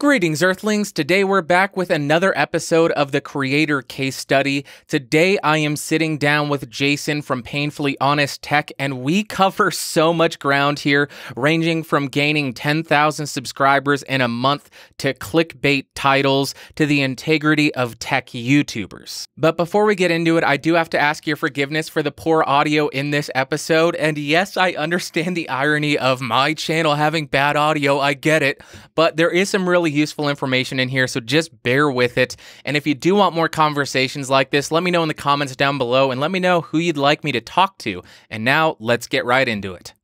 Greetings, Earthlings. Today we're back with another episode of the Creator Case Study. Today I am sitting down with Jason from Painfully Honest Tech, and we cover so much ground here, ranging from gaining 10,000 subscribers in a month to clickbait titles to the integrity of tech YouTubers. But before we get into it, I do have to ask your forgiveness for the poor audio in this episode. And yes, I understand the irony of my channel having bad audio. I get it, but there is some really useful information in here, so just bear with it. And if you do want more conversations like this, let me know in the comments down below and let me know who you'd like me to talk to. And now let's get right into it.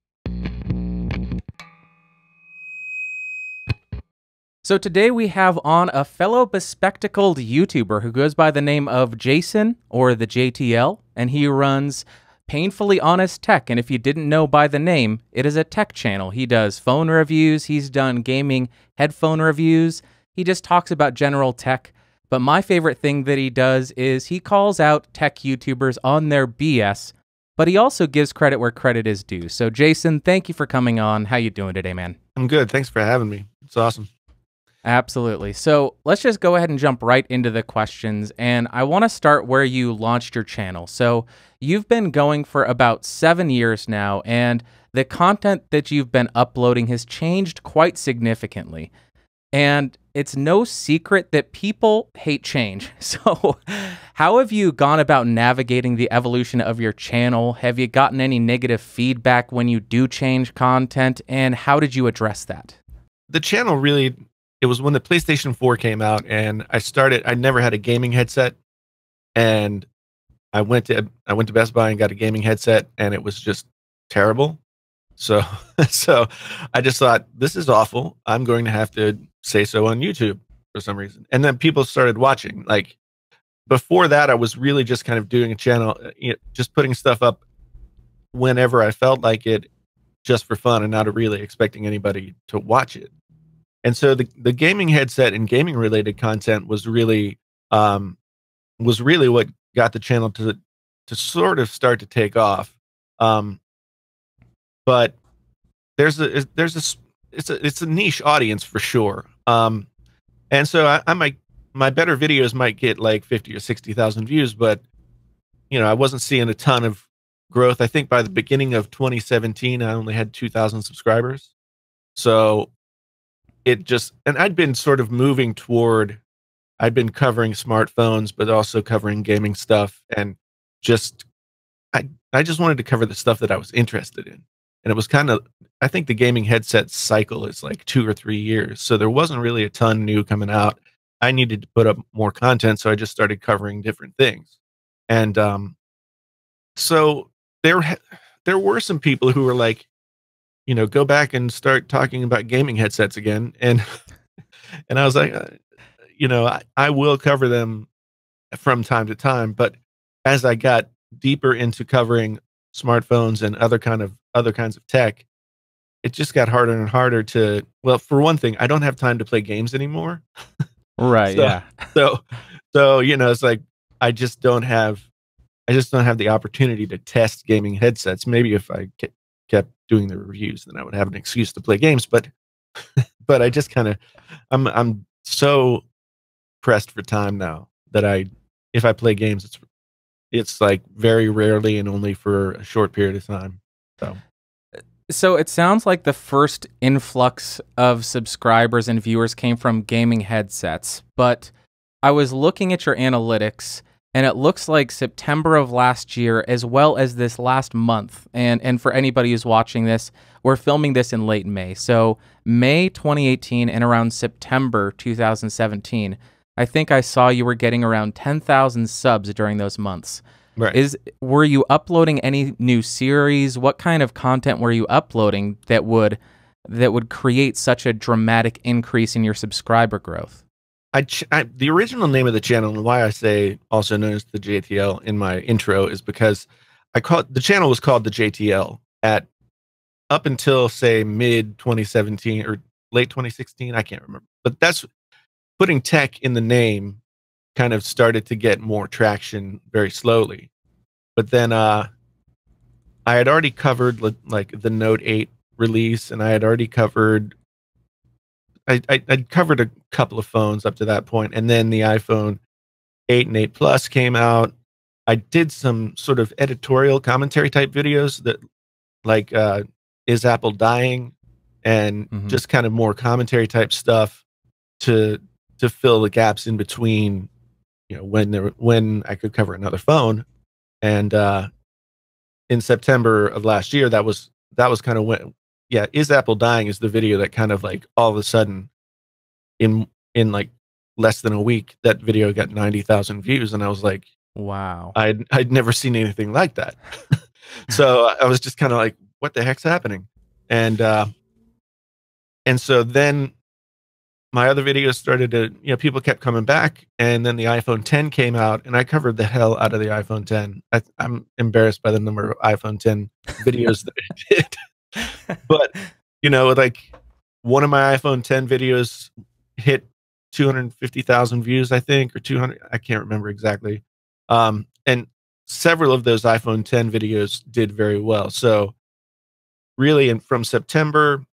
So today we have on a fellow bespectacled YouTuber who goes by the name of Jason, or the JTL, and he runs Painfully Honest Tech. And if you didn't know by the name, it is a tech channel. He does phone reviews, he's done gaming headphone reviews, he just talks about general tech. But my favorite thing that he does is he calls out tech YouTubers on their BS, but he also gives credit where credit is due. So Jason, thank you for coming on. How you doing today, man? I'm good. Thanks for having me. It's awesome. Absolutely. So let's just go ahead and jump right into the questions. And I want to start where you launched your channel. So you've been going for about 7 years now, and the content that you've been uploading has changed quite significantly. And it's no secret that people hate change. So how have you gone about navigating the evolution of your channel? Have you gotten any negative feedback when you do change content? And how did you address that? The channel really, it was when the PlayStation 4 came out and I never had a gaming headset, and I went to Best Buy and got a gaming headset, and it was just terrible. So I just thought, this is awful. I'm going to have to say so on YouTube for some reason. And then people started watching. Like before that, I was really just kind of doing a channel, just putting stuff up whenever I felt like it, just for fun and not really expecting anybody to watch it. And so the gaming headset and gaming related content was really what got the channel to sort of start to take off. But it's a niche audience for sure. And so my better videos might get like 50 or 60,000 views, but I wasn't seeing a ton of growth. I think by the beginning of 2017, I only had 2,000 subscribers. So and I'd been sort of moving toward, I'd been covering smartphones, but also covering gaming stuff. And I just wanted to cover the stuff that I was interested in. And it was I think the gaming headset cycle is like 2 or 3 years. So there wasn't really a ton new coming out. I needed to put up more content. So I just started covering different things. And so there were some people who were like, go back and start talking about gaming headsets again. And I was like, I will cover them from time to time. But as I got deeper into covering smartphones and other kinds of tech, it just got harder and harder to, well, for one thing, I don't have time to play games anymore. Right. Yeah. So, it's like, I just don't have the opportunity to test gaming headsets. Maybe if I kept doing the reviews, then I would have an excuse to play games. But I just I'm so pressed for time now that if I play games, it's like very rarely and only for a short period of time. So it sounds like the first influx of subscribers and viewers came from gaming headsets, but I was looking at your analytics, and it looks like September of last year, as well as this last month. And for anybody who's watching this, we're filming this in late May. So May 2018 and around September 2017, I think I saw you were getting around 10,000 subs during those months. Right. Were you uploading any new series? What kind of content were you uploading that would create such a dramatic increase in your subscriber growth? The original name of the channel, and why I say also known as the JTL in my intro, is because the channel was called the JTL up until say mid 2017 or late 2016. I can't remember, but that's putting tech in the name kind of started to get more traction very slowly. But then I had already covered like the Note 8 release, and I had already covered I'd covered a couple of phones up to that point, and then the iPhone 8 and 8 Plus came out. I did some sort of editorial commentary type videos that like, is Apple dying? And Hmm. just kind of more commentary type stuff to fill the gaps in between, you know, when I could cover another phone. And in September of last year, that was kind of when, yeah, is Apple dying is the video that kind of like all of a sudden in like less than a week, that video got 90,000 views, and I was like, Wow. I'd never seen anything like that. So I was just kind of like, what the heck's happening? And so then my other videos started to, you know, people kept coming back, and then the iPhone 10 came out, and I covered the hell out of the iPhone 10. I'm embarrassed by the number of iPhone 10 videos that I did. But, you know, like one of my iPhone 10 videos hit 250,000 views, I think, or 200, I can't remember exactly. And several of those iPhone 10 videos did very well. So really, from September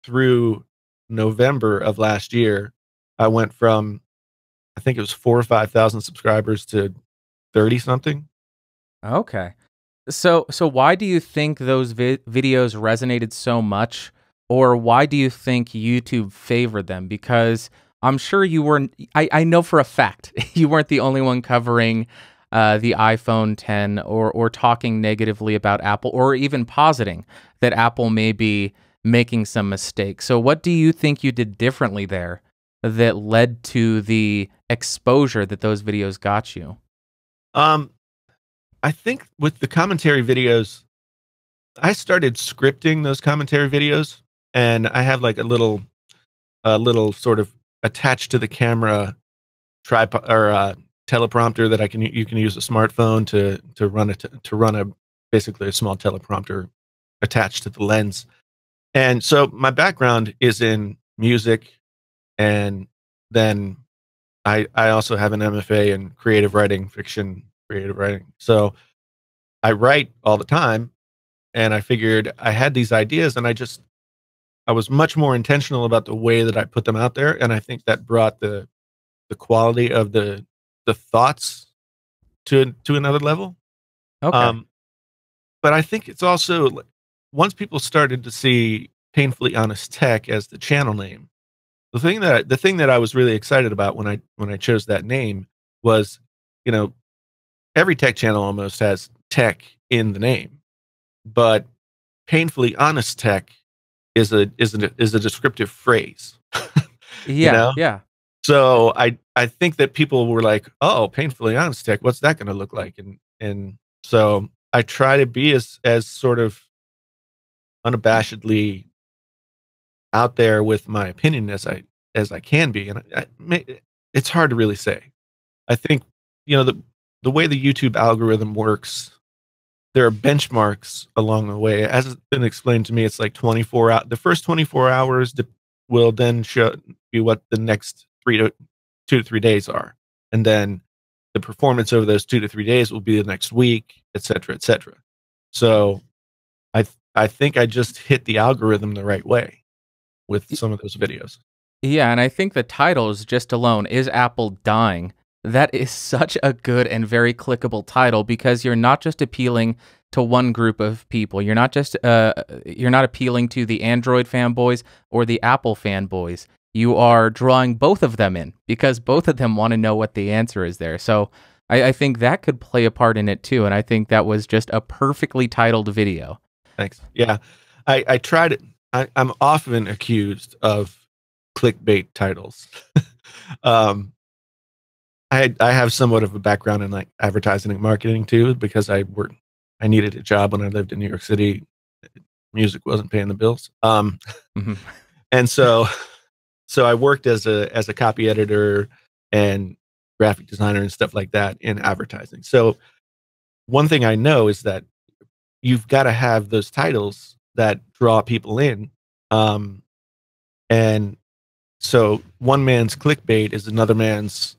through November of last year, I went from, I think it was 4 or 5,000 subscribers to 30 something. Okay. So why do you think those videos resonated so much, or why do you think YouTube favored them? Because I'm sure you weren't. I know for a fact you weren't the only one covering the iPhone 10 or talking negatively about Apple, or even positing that Apple may be making some mistakes. So what do you think you did differently there that led to the exposure that those videos got you? Um, I think with the commentary videos, I started scripting those commentary videos, and I have like a little sort of attached to the camera tripod or teleprompter that you can use a smartphone to run a basically a small teleprompter attached to the lens. And so my background is in music, and then I also have an MFA in creative writing, fiction creative writing. So I write all the time, and I figured I had these ideas, and I was much more intentional about the way that I put them out there, and I think that brought the quality of the thoughts to another level. Okay. Um, but I think it's also once people started to see Painfully Honest Tech as the channel name, the thing that I was really excited about when I chose that name was, you know, every tech channel almost has tech in the name, but Painfully Honest Tech is a descriptive phrase, you Yeah, know? yeah. So I think that people were like, "Oh, Painfully Honest Tech, what's that gonna look like?" And so I try to be as sort of unabashedly out there with my opinion as I can be, and it's hard to really say. I think, you know, the way the YouTube algorithm works, there are benchmarks along the way. As it's been explained to me, it's like 24 the first 24 hours will then show you what the next 2 to 3 days are. And then the performance over those 2 to 3 days will be the next week, et cetera, et cetera. So I think I just hit the algorithm the right way with some of those videos. Yeah, and I think the title is just alone, "Is Apple Dying?" That is such a good and very clickable title because you're not just appealing to one group of people. You're not appealing to the Android fanboys or the Apple fanboys. You are drawing both of them in because both of them want to know what the answer is there. So I think that could play a part in it too. And I think that was just a perfectly titled video. Thanks. Yeah. I tried it. I'm often accused of clickbait titles. um, I have somewhat of a background in like advertising and marketing too, because I needed a job when I lived in New York City. Music wasn't paying the bills. Mhm. And so I worked as a copy editor and graphic designer and stuff like that in advertising. So one thing I know is that you've got to have those titles that draw people in. Um, and so one man's clickbait is another man's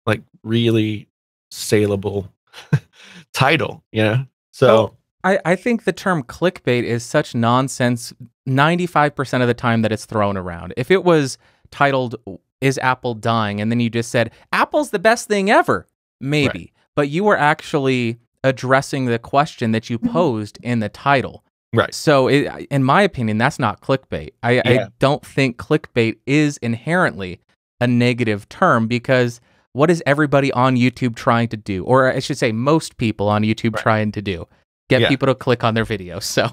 like really saleable title, you know? So So I think the term clickbait is such nonsense 95% of the time that it's thrown around. If it was titled, "Is Apple Dying?" And then you just said, "Apple's the best thing ever." Maybe. Right. But you were actually addressing the question that you posed in the title. Right. So, in my opinion, that's not clickbait. I Yeah. don't think clickbait is inherently a negative term, because what is everybody on YouTube trying to do? Or I should say most people on YouTube Right. trying to do? Get Yeah. people to click on their videos. So,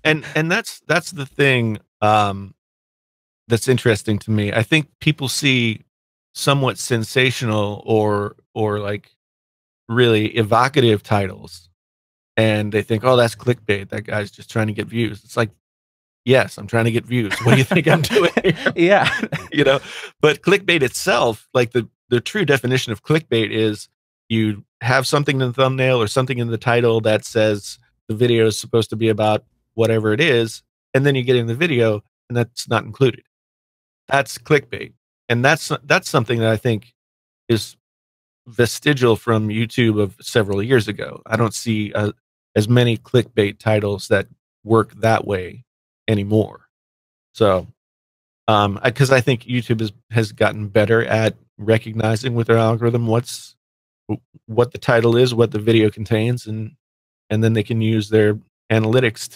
And that's the thing that's interesting to me. I think people see somewhat sensational or like really evocative titles, and they think, "Oh, that's clickbait. That guy's just trying to get views." It's like, yes, I'm trying to get views. What do you think I'm doing here? yeah. You know, but clickbait itself, like the true definition of clickbait is you have something in the thumbnail or something in the title that says the video is supposed to be about whatever it is, and then you get in the video and that's not included. That's clickbait. And that's something that I think is vestigial from YouTube of several years ago. I don't see as many clickbait titles that work that way anymore. So, because I think YouTube has gotten better at recognizing with their algorithm what the title is, what the video contains, and then they can use their analytics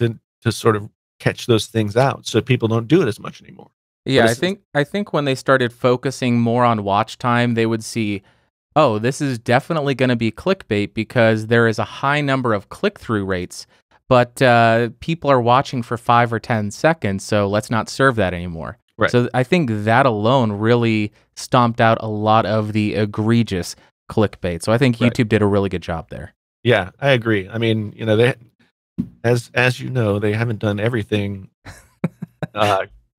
to sort of catch those things out, so people don't do it as much anymore. Yeah, But I think when they started focusing more on watch time, they would see, oh, this is definitely going to be clickbait because there is a high number of click-through rates, but people are watching for 5 or 10 seconds, so let's not serve that anymore. right, So I think that alone really stomped out a lot of the egregious clickbait. So I think right. YouTube did a really good job there. Yeah, I agree. I mean, they, as you know, they haven't done everything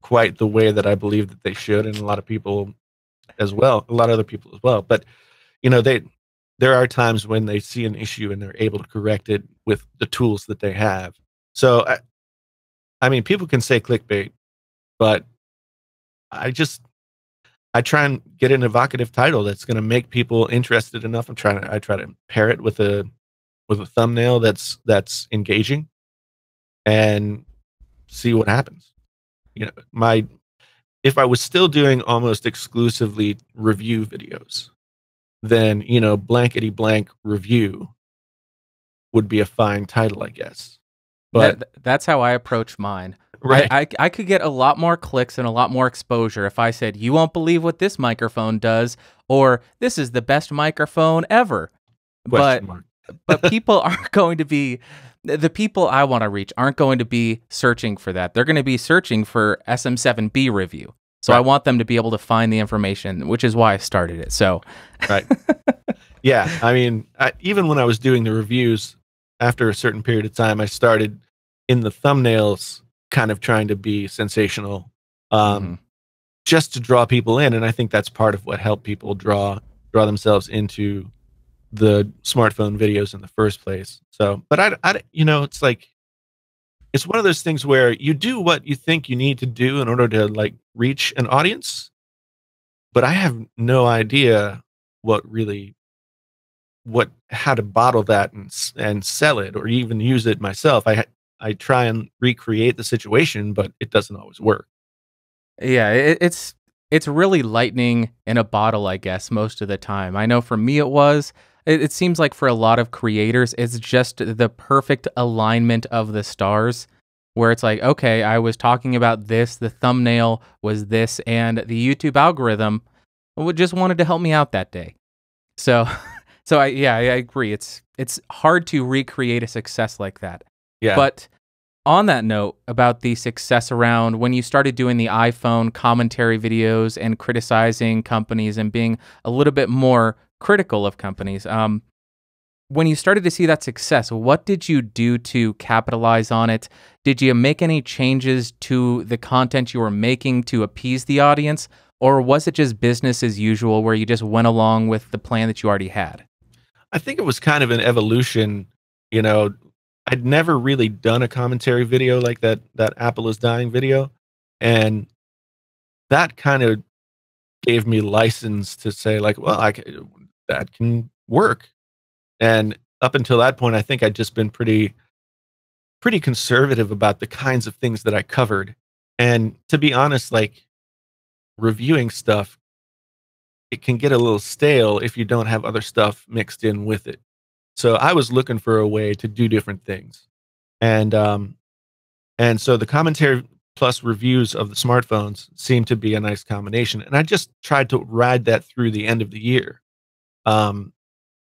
quite the way that I believe that they should, and a lot of people as well, a lot of other people as well. But there are times when they see an issue and they're able to correct it with the tools that they have. So I mean, people can say clickbait, but I try and get an evocative title that's going to make people interested enough. I try to pair it with a thumbnail that's engaging and see what happens. If I was still doing almost exclusively review videos, then blankety blank review would be a fine title, I guess. But That's how I approach mine. right, I could get a lot more clicks and a lot more exposure if I said, "You won't believe what this microphone does," or "This is the best microphone ever." question But mark. but people aren't going to be, the people I want to reach aren't going to be searching for that. They're going to be searching for SM7B review. So I Right. want them to be able to find the information, which is why I started it. So Right. Yeah, I mean, even when I was doing the reviews, after a certain period of time, I started in the thumbnails kind of trying to be sensational, mhm. just to draw people in, and I think that's part of what helped people draw themselves into the smartphone videos in the first place. So, but it's like it's one of those things where you do what you think you need to do in order to like reach an audience, but I have no idea what really how to bottle that and sell it or even use it myself. I try and recreate the situation, but it doesn't always work. Yeah, it's really lightning in a bottle, I guess, most of the time. I know for me it was. It seems like for a lot of creators, it's just the perfect alignment of the stars, where it's like, okay, I was talking about this, the thumbnail was this, and the YouTube algorithm just wanted to help me out that day. So, I agree. It's hard to recreate a success like that. Yeah. But on that note, about the success around when you started doing the iPhone commentary videos and criticizing companies and being a little bit more critical of companies, when you started to see that success, what did you do to capitalize on it? Did you make any changes to the content you were making to appease the audience? Or was it just business as usual where you just went along with the plan that you already had? I think it was kind of an evolution. You know, I'd never really done a commentary video like that Apple is dying video, and that kind of gave me license to say like, well, that can work. And up until that point, I think I'd just been pretty conservative about the kinds of things that I covered. And to be honest, like reviewing stuff, it can get a little stale if you don't have other stuff mixed in with it. So I was looking for a way to do different things. And so the commentary plus reviews of the smartphones seemed to be a nice combination. And I just tried to ride that through the end of the year. Um,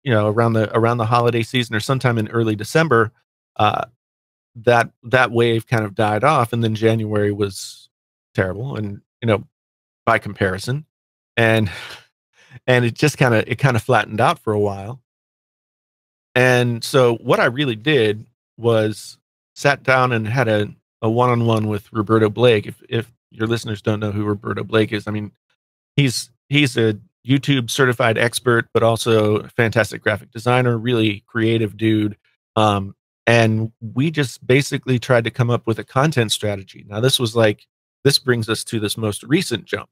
around the holiday season or sometime in early December, uh, that wave kind of died off, and then January was terrible, and by comparison, and it kind of flattened out for a while. And so what I really did was sat down and had a one-on-one with Roberto Blake. If your listeners don't know who Roberto Blake is, I mean, he's a YouTube certified expert, but also a fantastic graphic designer, really creative dude. And we just basically tried to come up with a content strategy. Now, this brings us to this most recent jump.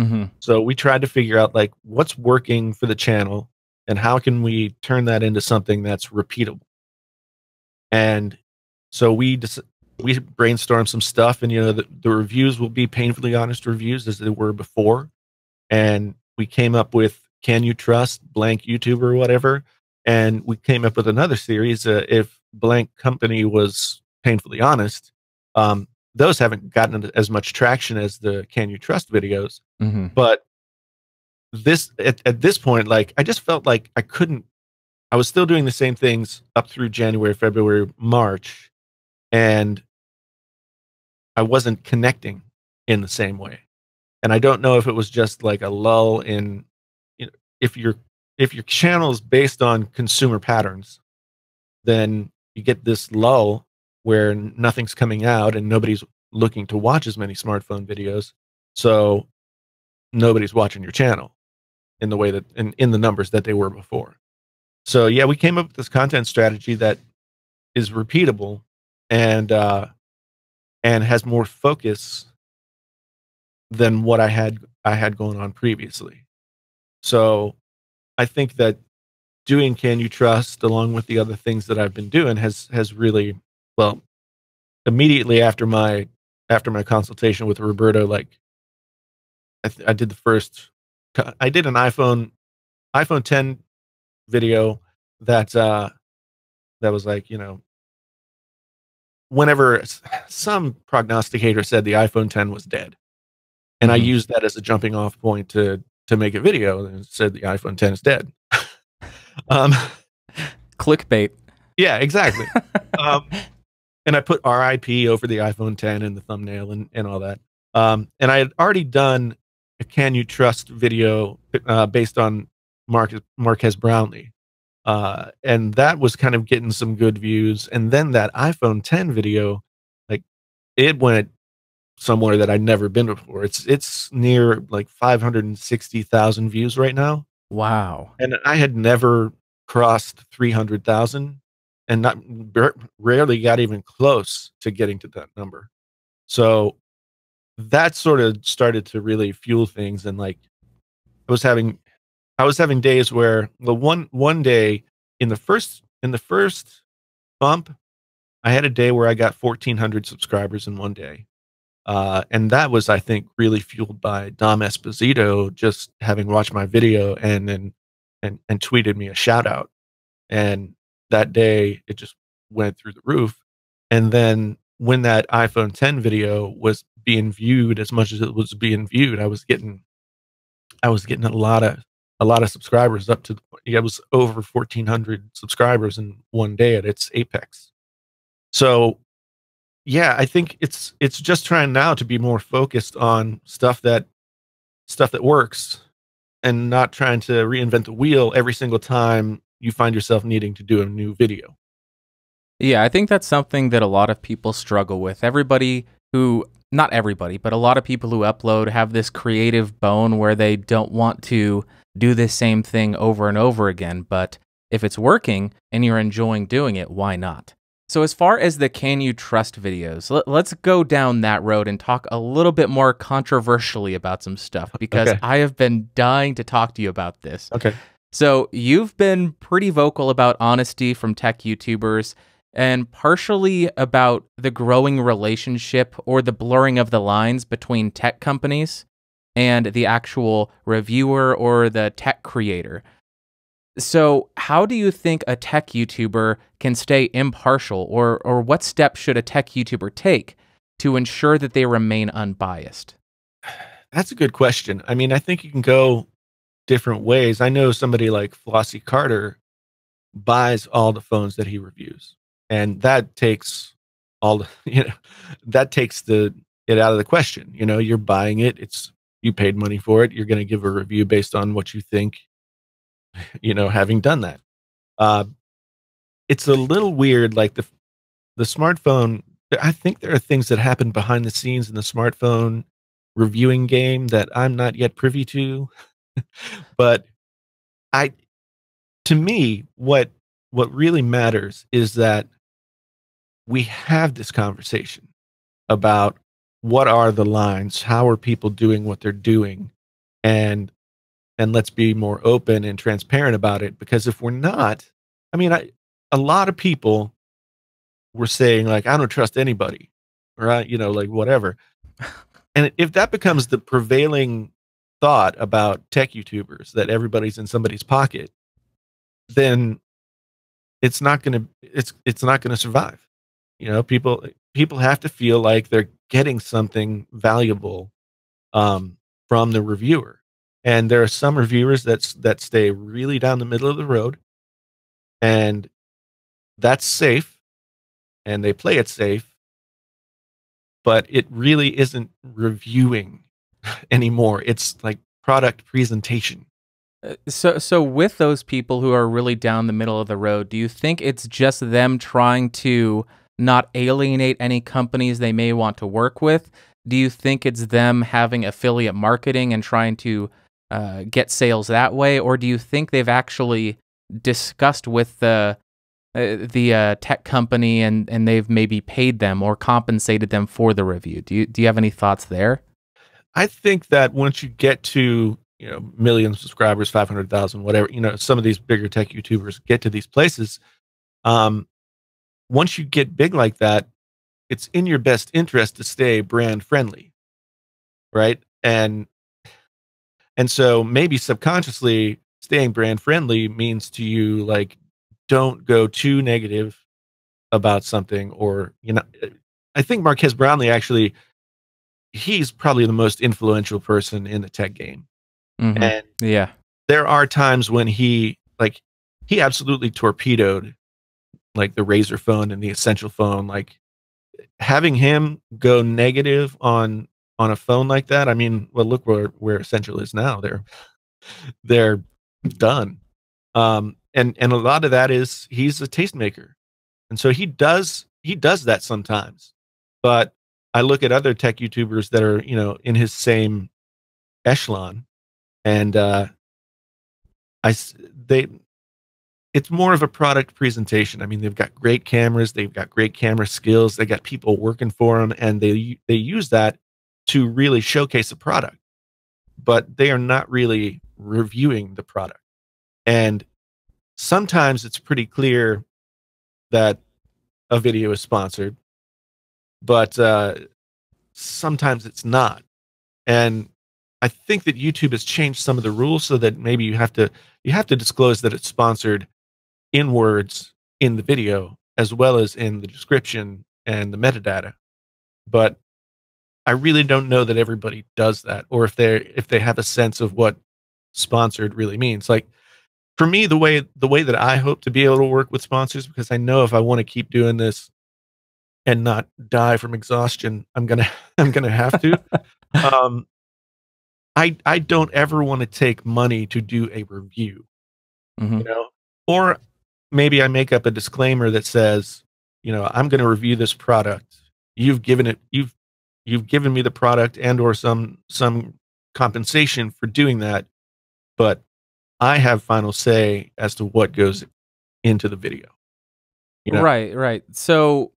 Mm-hmm. So we tried to figure out like what's working for the channel and how can we turn that into something that's repeatable. And so we brainstormed some stuff, and the reviews will be painfully honest reviews as they were before. And we came up with Can You Trust Blank YouTuber or whatever. And we came up with another series, if blank company was painfully honest. Those haven't gotten as much traction as the Can You Trust videos. Mm-hmm. But at this point, like, I just felt like I was still doing the same things up through January, February, March, and I wasn't connecting in the same way. And I don't know if it was just like a lull in, if your channel is based on consumer patterns, then you get this lull where nothing's coming out and nobody's looking to watch as many smartphone videos. So nobody's watching your channel in the way that in the numbers that they were before. So yeah, we came up with this content strategy that is repeatable and has more focus than what I had going on previously. So I think that doing Can You Trust along with the other things that I've been doing has really, well, immediately after my consultation with Roberto, like I did an iPhone 10 video that was like, whenever some prognosticator said the iPhone 10 was dead. And I used that as a jumping off point to make a video and said the iPhone 10 is dead. Clickbait. Yeah, exactly. And I put RIP over the iPhone 10 in the thumbnail and all that. And I had already done a Can You Trust video based on Marquez Brownlee. And that was kind of getting some good views. And then that iPhone 10 video, like, it went somewhere that I'd never been before. It's near like 560,000 views right now. Wow. And I had never crossed 300,000 and rarely got even close to getting to that number. So that sort of started to really fuel things. And like, I was having days where one day in the first bump, I had a day where I got 1,400 subscribers in one day. And that was, I think, really fueled by Dom Esposito just having watched my video and tweeted me a shout out. And that day it just went through the roof. And then when that iPhone 10 video was being viewed as much as it was being viewed, I was getting a lot of subscribers up to it was over 1,400 subscribers in one day at its apex. So yeah, I think it's just trying now to be more focused on stuff that works and not trying to reinvent the wheel every single time you find yourself needing to do a new video. Yeah, I think that's something that a lot of people struggle with. Not everybody, but a lot of people who upload have this creative bone where they don't want to do the same thing over and over again. But if it's working and you're enjoying doing it, why not? So as far as the Can You Trust videos, let's go down that road and talk a little bit more controversially about some stuff, because Okay. I have been dying to talk to you about this. Okay. So you've been pretty vocal about honesty from tech YouTubers and partially about the growing relationship or the blurring of the lines between tech companies and the actual reviewer or the tech creator. So, how do you think a tech YouTuber can stay impartial, or what steps should a tech YouTuber take to ensure that they remain unbiased? That's a good question. I mean, I think you can go different ways. I know somebody like Flossie Carter buys all the phones that he reviews, and that takes all the that takes it out of the question. You know, you're buying it. It's you paid money for it. You're going to give a review based on what you think. You know, having done that, uh, it's a little weird. Like the smartphone. I think there are things that happen behind the scenes in the smartphone reviewing game that I'm not yet privy to. But I to me, what really matters is that we have this conversation about what are the lines, how are people doing what they're doing, and let's be more open and transparent about it. Because if we're not, I mean, a lot of people were saying like, I don't trust anybody, right? You know, like whatever. And if that becomes the prevailing thought about tech YouTubers, that everybody's in somebody's pocket, then it's not gonna survive. You know, people have to feel like they're getting something valuable from the reviewer. And there are some reviewers that stay really down the middle of the road, and that's safe, and they play it safe, but it really isn't reviewing anymore. It's like product presentation. So with those people who are really down the middle of the road, do you think it's just them trying to not alienate any companies they may want to work with? Do you think it's them having affiliate marketing and trying to get sales that way, or do you think they've actually discussed with the tech company and they've maybe paid them or compensated them for the review? Do you have any thoughts there? I think that once you get to, you know, million subscribers, 500,000, whatever, you know, some of these bigger tech YouTubers get to these places. Um, Once you get big like that, it's in your best interest to stay brand friendly, right? And so maybe subconsciously staying brand friendly means to you like don't go too negative about something, or you know, I think Marquez Brownlee actually, he's probably the most influential person in the tech game. Hmm. And Yeah. there are times when he absolutely torpedoed like the Razor phone and the Essential phone. Like having him go negative on a phone like that. I mean, well, look where Essential is now. They're done. And a lot of that is he's a tastemaker, and so he does that sometimes. But I look at other tech YouTubers that are, you know, in his same echelon, and I s- they it's more of a product presentation. I mean, they've got great cameras, they've got great camera skills, they got people working for them, and they use that to really showcase a product. But they are not really reviewing the product. And sometimes it's pretty clear that a video is sponsored, but sometimes it's not. And I think that YouTube has changed some of the rules so that maybe you have to disclose that it's sponsored in words in the video as well as in the description and the metadata. But I really don't know that everybody does that, or if they have a sense of what sponsored really means. Like for me, the way that I hope to be able to work with sponsors, because I know if I want to keep doing this and not die from exhaustion, I'm gonna I'm gonna have to. Um, I don't ever want to take money to do a review, Hmm. you know, or maybe I make up a disclaimer that says, you know, I'm going to review this product. You've given me the product and or some compensation for doing that, but I have final say as to what goes into the video. You know, Right, right. So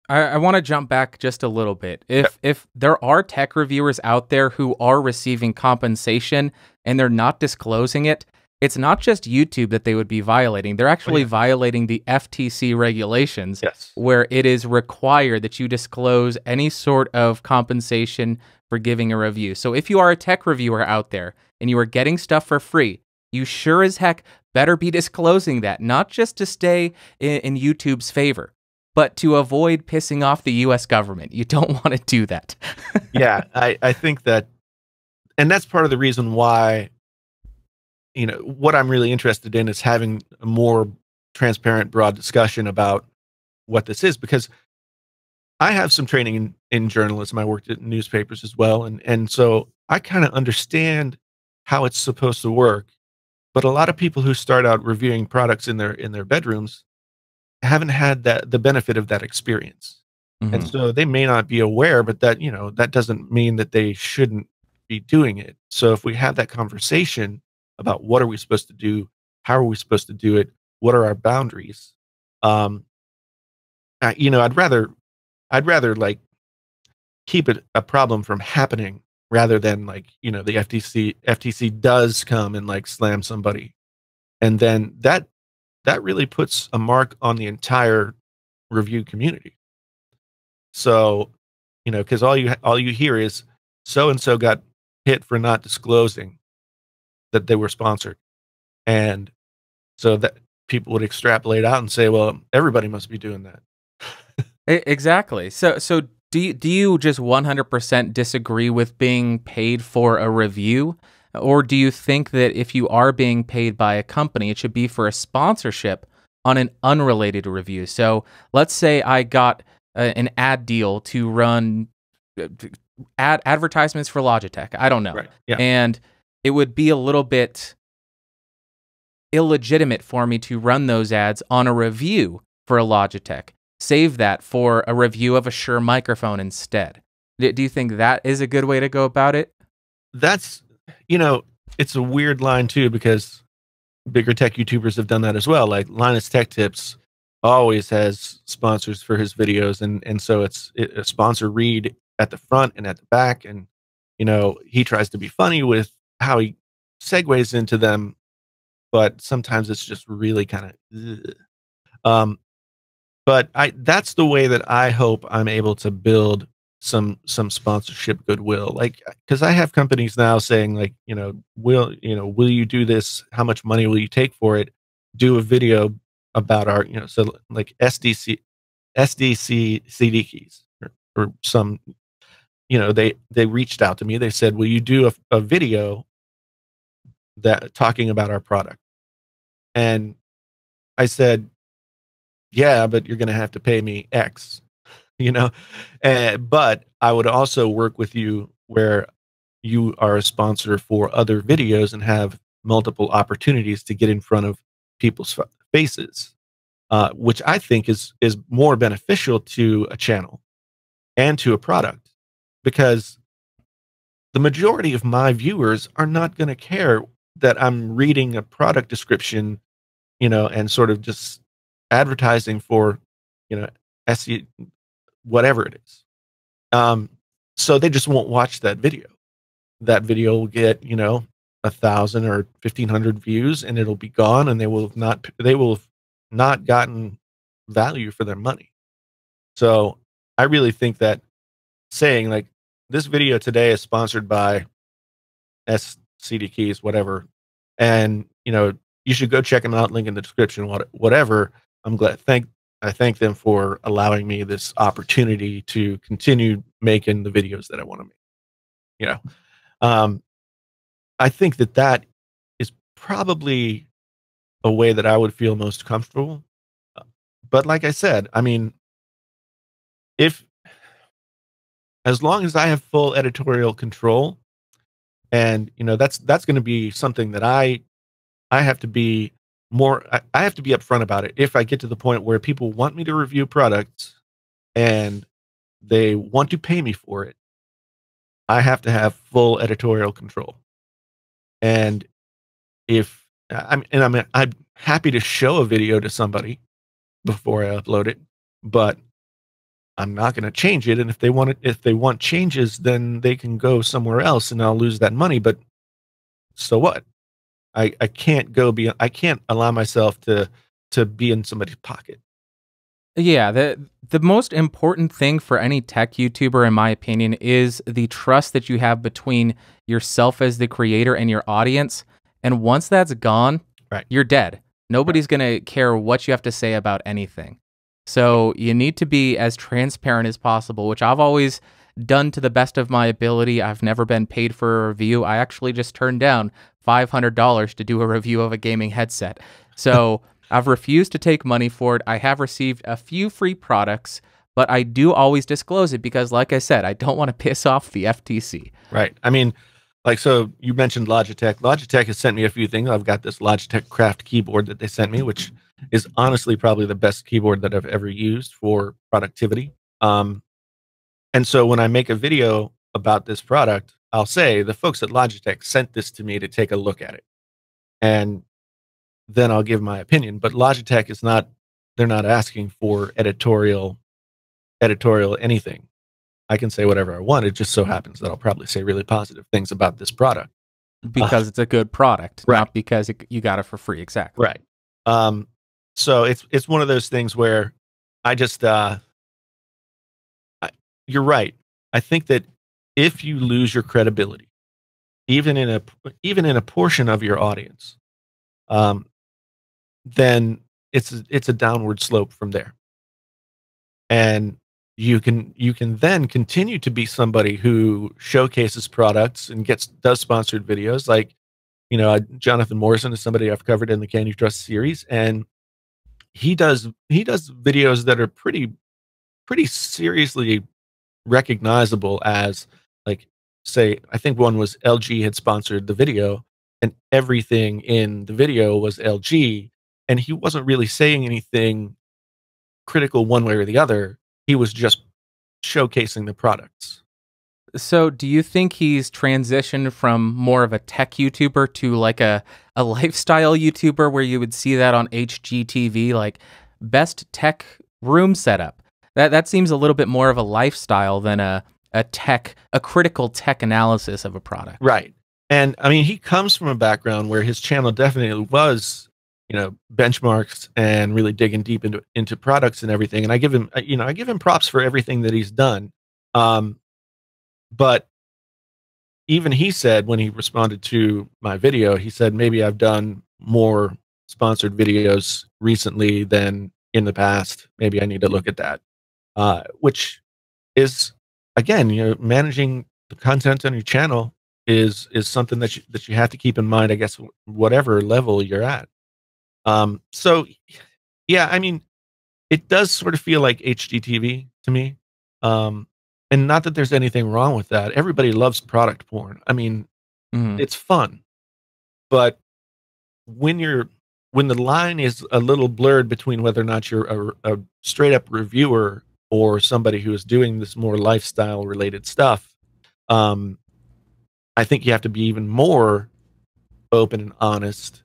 I want to jump back just a little bit. yeah, If there are tech reviewers out there who are receiving compensation and they're not disclosing it, it's not just YouTube that they would be violating. They're oh, actually yeah, violating the FTC regulations yes, where it is required that you disclose any sort of compensation for giving a review. So if you are a tech reviewer out there and you are getting stuff for free, you sure as heck better be disclosing that, not just to stay in YouTube's favor, but to avoid pissing off the US government. You don't want to do that. Yeah, I think that, and that's part of the reason why, what I'm really interested in is having a more transparent, broad discussion about what this is, because I have some training in journalism. I worked at newspapers as well. And so I kind of understand how it's supposed to work. But a lot of people who start out reviewing products in their bedrooms haven't had the benefit of that experience. And so they may not be aware, but that doesn't mean that they shouldn't be doing it. So if we have that conversation about what are we supposed to do, how are we supposed to do it, what are our boundaries, I'd rather like keep it a problem from happening rather than like, the FTC does come and like slam somebody. And then that really puts a mark on the entire review community. So, because all you hear is so and so got hit for not disclosing that they were sponsored. And so that people would extrapolate out and say, well, everybody must be doing that. Exactly. So do you just 100% disagree with being paid for a review? Or do you think that if you are being paid by a company, it should be for a sponsorship on an unrelated review? So let's say I got an ad deal to run advertisements for Logitech. I don't know. Right. Yeah. And it would be a little bit illegitimate for me to run those ads on a review for a Logitech. Save that for a review of a Shure microphone instead. Do you think that is a good way to go about it? That's, it's a weird line too, because bigger tech YouTubers have done that as well. Like Linus Tech Tips always has sponsors for his videos. And so it's a sponsor read at the front and at the back. And, he tries to be funny with how he segues into them, but sometimes it's just really kind of, but that's the way that I hope I'm able to build some sponsorship goodwill. Like, because I have companies now saying like, will you do this? How much money will you take for it? Do a video about our, so like SDC CD keys or some, they reached out to me. They said, will you do a video that talking about our product? And I said, yeah, but you're going to have to pay me X, but I would also work with you where you are a sponsor for other videos and have multiple opportunities to get in front of people's faces, which I think is more beneficial to a channel and to a product, because the majority of my viewers are not going to care that I'm reading a product description, and sort of just advertising for, SE, whatever it is. So they just won't watch that video. That video will get, 1,000 or 1,500 views, and it'll be gone, and they will have not gotten value for their money. So I really think that saying like this video today is sponsored by CD keys, whatever, and you should go check them out. Link in the description, whatever. I thank them for allowing me this opportunity to continue making the videos that I want to make. I think that is probably a way that I would feel most comfortable. But like I said, I mean, as long as I have full editorial control, and that's going to be something that I have to be I have to be upfront about it. If I get to the point where people want me to review products and they want to pay me for it, I have to have full editorial control. And I'm happy to show a video to somebody before I upload it, but I'm not going to change it. And if they want changes, then they can go somewhere else and I'll lose that money. But so what? I can't go beyond. I can't allow myself to be in somebody's pocket. Yeah, the most important thing for any tech YouTuber, in my opinion, is the trust that you have between yourself as the creator and your audience. And once that's gone, Right. you're dead. Right. Nobody's gonna care what you have to say about anything. So you need to be as transparent as possible, which I've always done to the best of my ability. I've never been paid for a review. I actually just turned down $500 to do a review of a gaming headset. So I've refused to take money for it. I have received a few free products, but I do always disclose it because, like I said, I don't want to piss off the FTC. Right. I mean, like, so you mentioned Logitech. Logitech has sent me a few things. I've got this Logitech Craft keyboard that they sent me, which is honestly probably the best keyboard that I've ever used for productivity. And so when I make a video about this product, I'll say the folks at Logitech sent this to me to take a look at it. And then I'll give my opinion. But Logitech is not, they're not asking for editorial anything. I can say whatever I want. It just so happens that I'll probably say really positive things about this product. Because it's a good product, Right. not because you got it for free. Exactly. Right. So it's one of those things where I just you're right. I think that if you lose your credibility, even in a portion of your audience, um, then it's a downward slope from there. And you can then continue to be somebody who showcases products and does sponsored videos. Like, Jonathan Morrison is somebody I've covered in the Can You Trust series, and he does videos that are pretty seriously recognizable as, like, say, I think one was LG had sponsored the video, and everything in the video was LG, and he wasn't really saying anything critical one way or the other. He was just showcasing the products. So, do you think he's transitioned from more of a tech YouTuber to like a lifestyle YouTuber where you would see that on HGTV, like best tech room setup? That seems a little bit more of a lifestyle than a critical tech analysis of a product. Right. And I mean, he comes from a background where his channel definitely was, benchmarks and really digging deep into products and everything. And I give him props for everything that he's done. But even he said, when he responded to my video, he said, maybe I've done more sponsored videos recently than in the past. Maybe I need to look at that. Which is, again, managing the content on your channel is something that you have to keep in mind, I guess, whatever level you're at. So yeah, I mean, it does sort of feel like HGTV to me. And not that there's anything wrong with that. Everybody loves product porn. I mean, Mhm. it's fun. But when the line is a little blurred between whether or not you're a straight up reviewer or somebody who is doing this more lifestyle related stuff, um, I think you have to be even more open and honest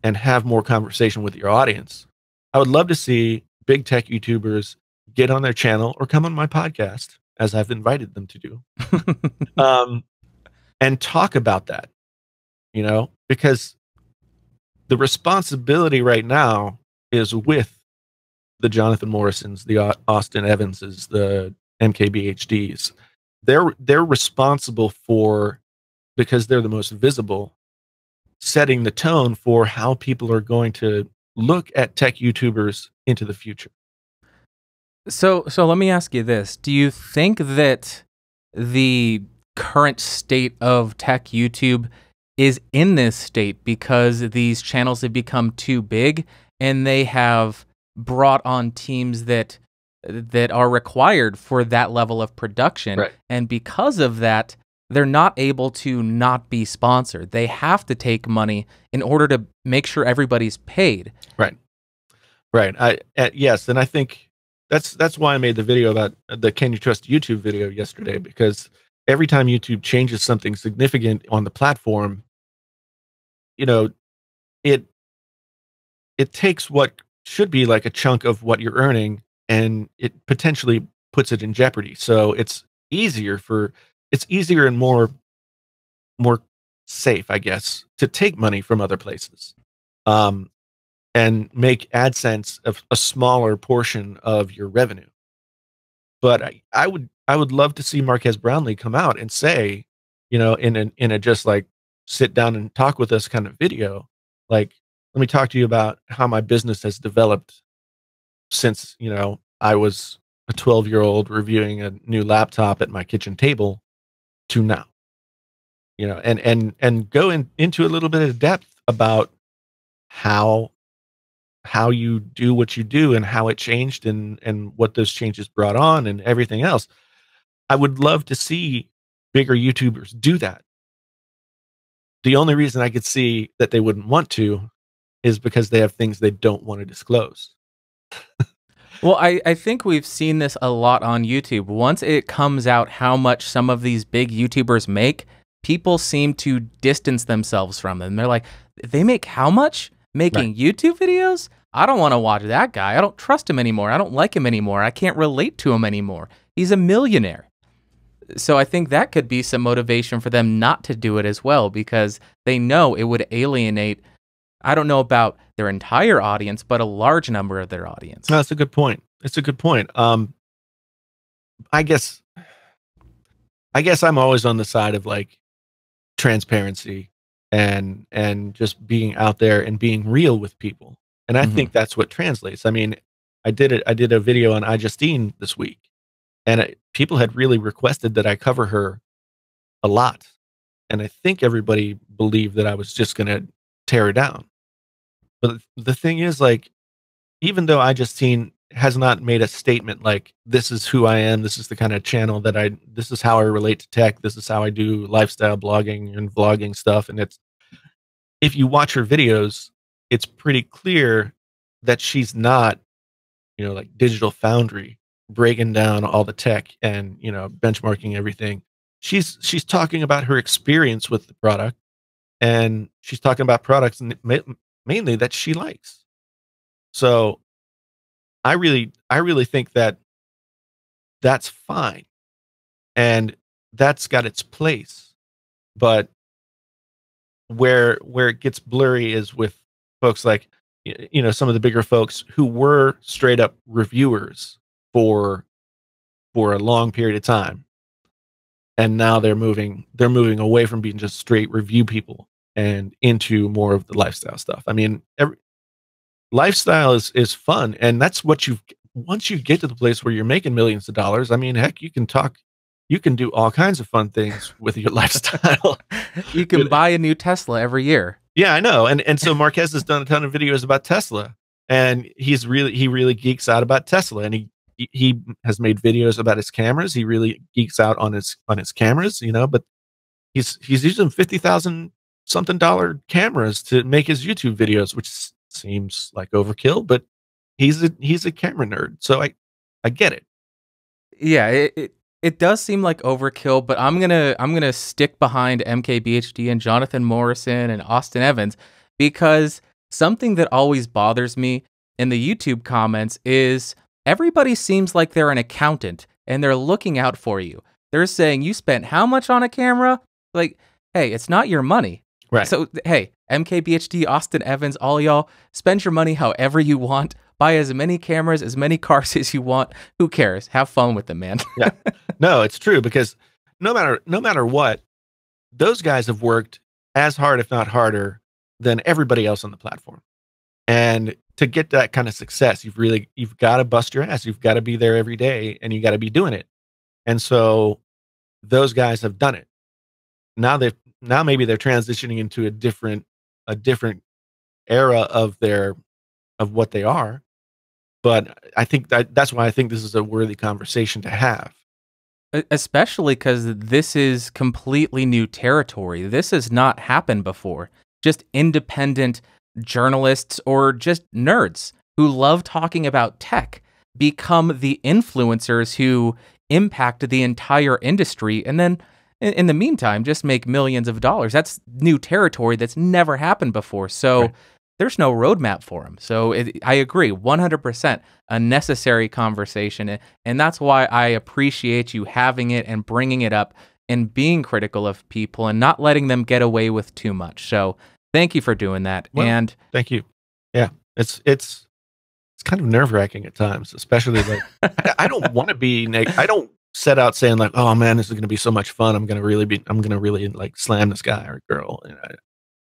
and have more conversation with your audience. I would love to see big tech YouTubers get on their channel or come on my podcast, as I've invited them to do, um, and talk about that, because the responsibility right now is with the Jonathan Morrisons, the Austin Evanses, the MKBHDs. They're responsible for, because they're the most visible, setting the tone for how people are going to look at tech YouTubers into the future. So let me ask you this. Do you think that the current state of tech YouTube is in this state because these channels have become too big and they have brought on teams that are required for that level of production, Right. and because of that they're not able to not be sponsored. They have to take money in order to make sure everybody's paid. Right. Right. Yes, and I think that's why I made the video about the Can You Trust YouTube video yesterday, because every time YouTube changes something significant on the platform, you know, it it takes what should be like a chunk of what you're earning, and it potentially puts it in jeopardy. So it's easier and more safe, I guess, to take money from other places. Um, and make AdSense a smaller portion of your revenue. But I would love to see Marquez Brownlee come out and say, you know, in a just like sit down and talk with us kind of video, like, let me talk to you about how my business has developed since, you know, I was a 12-year-old reviewing a new laptop at my kitchen table to now. You know, and go into a little bit of depth about how you do what you do and how it changed and what those changes brought on and everything else. I would love to see bigger YouTubers do that. The only reason I could see that they wouldn't want to is because they have things they don't want to disclose. Well, I think we've seen this a lot on YouTube. Once it comes out how much some of these big YouTubers make, people seem to distance themselves from them. They're like, they make how much? Making YouTube videos? I don't want to watch that guy. I don't trust him anymore. I don't like him anymore. I can't relate to him anymore. He's a millionaire. So I think that could be some motivation for them not to do it as well, because they know it would alienate, I don't know about their entire audience, but a large number of their audience. No, that's a good point. It's a good point. I guess I'm always on the side of like transparency and just being out there and being real with people. And I think that's what translates. I mean, I did a video on iJustine this week, and people had really requested that I cover her a lot. And I think everybody believed that I was just going to tear her down. But the thing is, like, even though iJustine has not made a statement like, this is who I am, this is the kind of channel that this is how I relate to tech, this is how I do lifestyle blogging and vlogging stuff. And if you watch her videos, it's pretty clear that she's not, you know, like Digital Foundry breaking down all the tech and, you know, benchmarking everything. She's talking about her experience with the product, and she's talking about products mainly that she likes. So I really think that that's fine, and that's got its place. But where it gets blurry is with folks like, you know, some of the bigger folks who were straight up reviewers for a long period of time, and now they're moving away from being just straight review people and into more of the lifestyle stuff. I mean, lifestyle is fun, and that's what once you get to the place where you're making millions of dollars. I mean, heck, you can do all kinds of fun things with your lifestyle. You can buy a new Tesla every year. Yeah, I know. And so Marquez has done a ton of videos about Tesla, and he really geeks out about Tesla, and he has made videos about his cameras. He really geeks out on his cameras, you know, but he's using $50,000 something cameras to make his YouTube videos, which seems like overkill, but he's a camera nerd. So I get it. Yeah, it does seem like overkill, but I'm gonna stick behind MKBHD and Jonathan Morrison and Austin Evans, because something that always bothers me in the YouTube comments is everybody seems like they're an accountant and they're looking out for you. They're saying, you spent how much on a camera? Like, hey, it's not your money. Right. So, hey, MKBHD, Austin Evans, all y'all, spend your money however you want. Buy as many cameras, as many cars as you want. Who cares? Have fun with them, man. Yeah. No, it's true, because no matter what, those guys have worked as hard, if not harder, than everybody else on the platform. And to get that kind of success, you've got to bust your ass. You've got to be there every day, and you got to be doing it. And so those guys have done it. Now maybe they're transitioning into a different era of what they are. But I think that's why I think this is a worthy conversation to have. Especially because this is completely new territory. This has not happened before. Just independent journalists or just nerds who love talking about tech become the influencers who impact the entire industry, and then in the meantime just make millions of dollars. That's new territory that's never happened before. So right. There's no roadmap for them. So I agree 100%, a necessary conversation, and that's why I appreciate you having it and bringing it up and being critical of people and not letting them get away with too much. So thank you for doing that. Well, and thank you. Yeah. It's kind of nerve-wracking at times, especially like I don't want to be I don't set out saying like, "Oh man, this is going to be so much fun. I'm going to really like slam this guy or girl."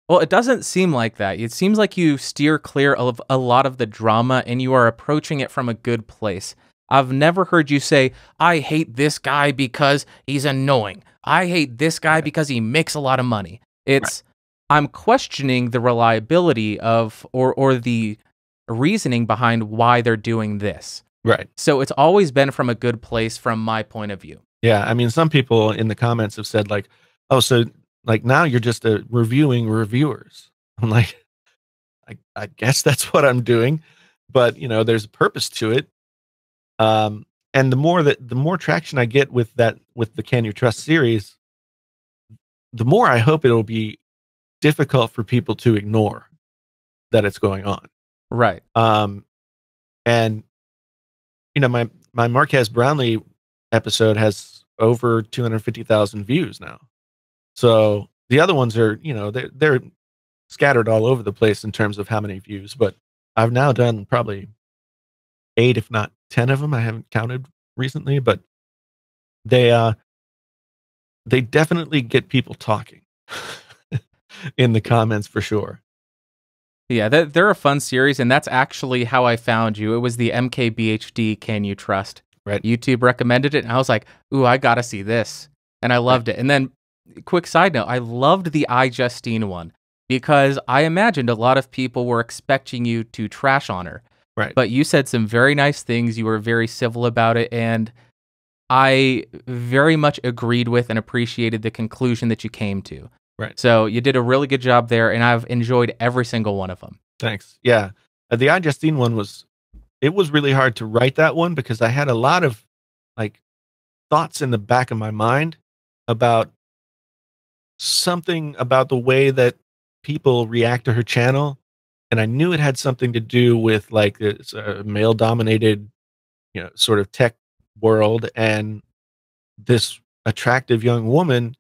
Well, it doesn't seem like that. It seems like you steer clear of a lot of the drama and you are approaching it from a good place. I've never heard you say, I hate this guy because he's annoying. I hate this guy because he makes a lot of money. It's, I'm questioning the reliability of, or the reasoning behind why they're doing this. Right. So it's always been from a good place from my point of view. Yeah. I mean, some people in the comments have said like, "Oh, so like now you're just reviewing reviewers." I'm like, I guess that's what I'm doing, but you know, there's a purpose to it. And the more traction I get with the Can You Trust series, the more I hope it'll be difficult for people to ignore that it's going on. Right. And you know, my Marquez Brownlee episode has over 250,000 views now. So the other ones are, you know, they're scattered all over the place in terms of how many views, but I've now done probably 8, if not 10 of them. I haven't counted recently, but they definitely get people talking in the comments for sure. Yeah, they're a fun series, and that's actually how I found you. It was the MKBHD Can You Trust? Right. YouTube recommended it, and I was like, ooh, I gotta see this. And I loved it. And then, quick side note, I loved the iJustine one because I imagined a lot of people were expecting you to trash on her. Right. But you said some very nice things. You were very civil about it, and I very much agreed with and appreciated the conclusion that you came to. Right. So you did a really good job there, and I've enjoyed every single one of them. Thanks. Yeah. The iJustine one was really hard to write that one because I had a lot of like thoughts in the back of my mind about something about the way that people react to her channel. And I knew it had something to do with like this male dominated, you know, sort of tech world and this attractive young woman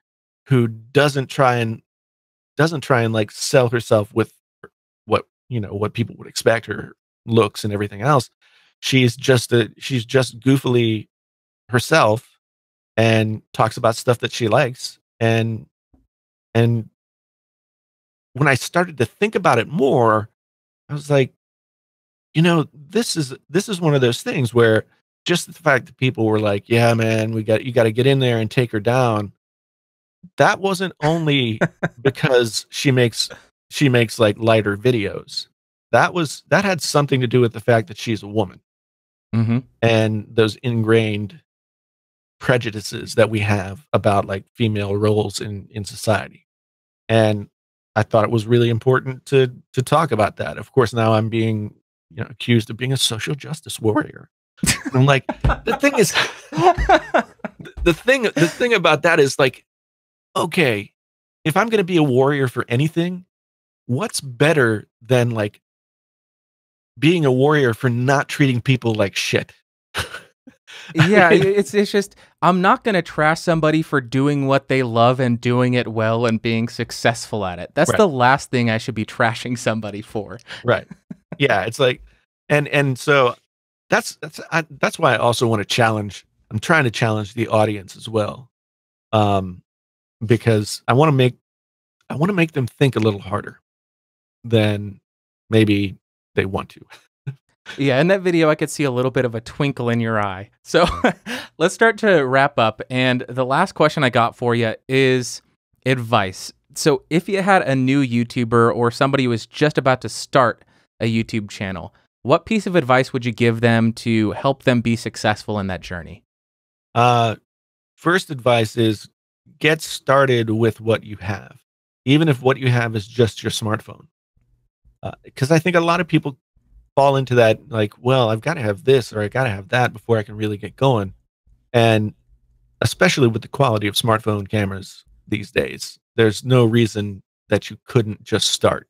who doesn't try and like sell herself with what, you know, what people would expect, her looks and everything else. She's just goofily herself and talks about stuff that she likes. And when I started to think about it more, I was like, you know, this is one of those things where just the fact that people were like, "Yeah, man, you got to get in there and take her down." That wasn't only because she makes like lighter videos. That had something to do with the fact that she's a woman. Mm-hmm. And those ingrained prejudices that we have about like female roles in society. And I thought it was really important to talk about that. Of course, now I'm being, you know, accused of being a social justice warrior. I'm like, the thing is, the thing about that is like, okay, if I'm going to be a warrior for anything, what's better than like being a warrior for not treating people like shit? Yeah, it's just, I'm not going to trash somebody for doing what they love and doing it well and being successful at it. That's the last thing I should be trashing somebody for. Right. Yeah, it's like, and so that's why I also want to challenge. I'm trying to challenge the audience as well, because I want to make them think a little harder than maybe they want to. Yeah, in that video, I could see a little bit of a twinkle in your eye. So let's start to wrap up. And the last question I got for you is advice. So if you had a new YouTuber or somebody who was just about to start a YouTube channel, what piece of advice would you give them to help them be successful in that journey? First advice is get started with what you have, even if what you have is just your smartphone. Because I think a lot of people fall into that, like, well, I've got to have this or I got to have that before I can really get going. And especially with the quality of smartphone cameras these days, there's no reason that you couldn't just start.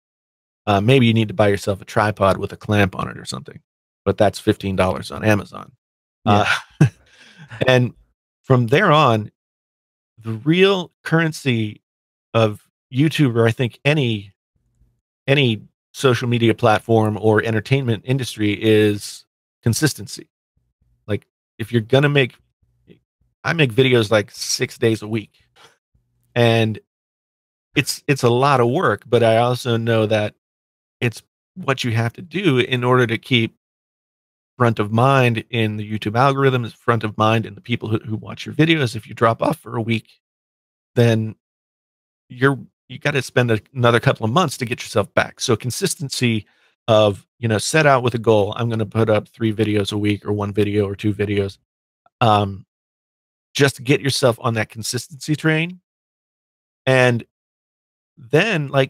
Maybe you need to buy yourself a tripod with a clamp on it or something, but that's $15 on Amazon. Yeah. And from there on, the real currency of YouTuber, I think any social media platform or entertainment industry is consistency. Like if you're gonna make, I make videos like 6 days a week, and it's a lot of work, but I also know that it's what you have to do in order to keep front of mind in the YouTube algorithm, is front of mind in the people who watch your videos. If you drop off for a week, then you got to spend another couple of months to get yourself back. So consistency of, set out with a goal. I'm going to put up 3 videos a week, or 1 video or 2 videos. Just get yourself on that consistency train. And then I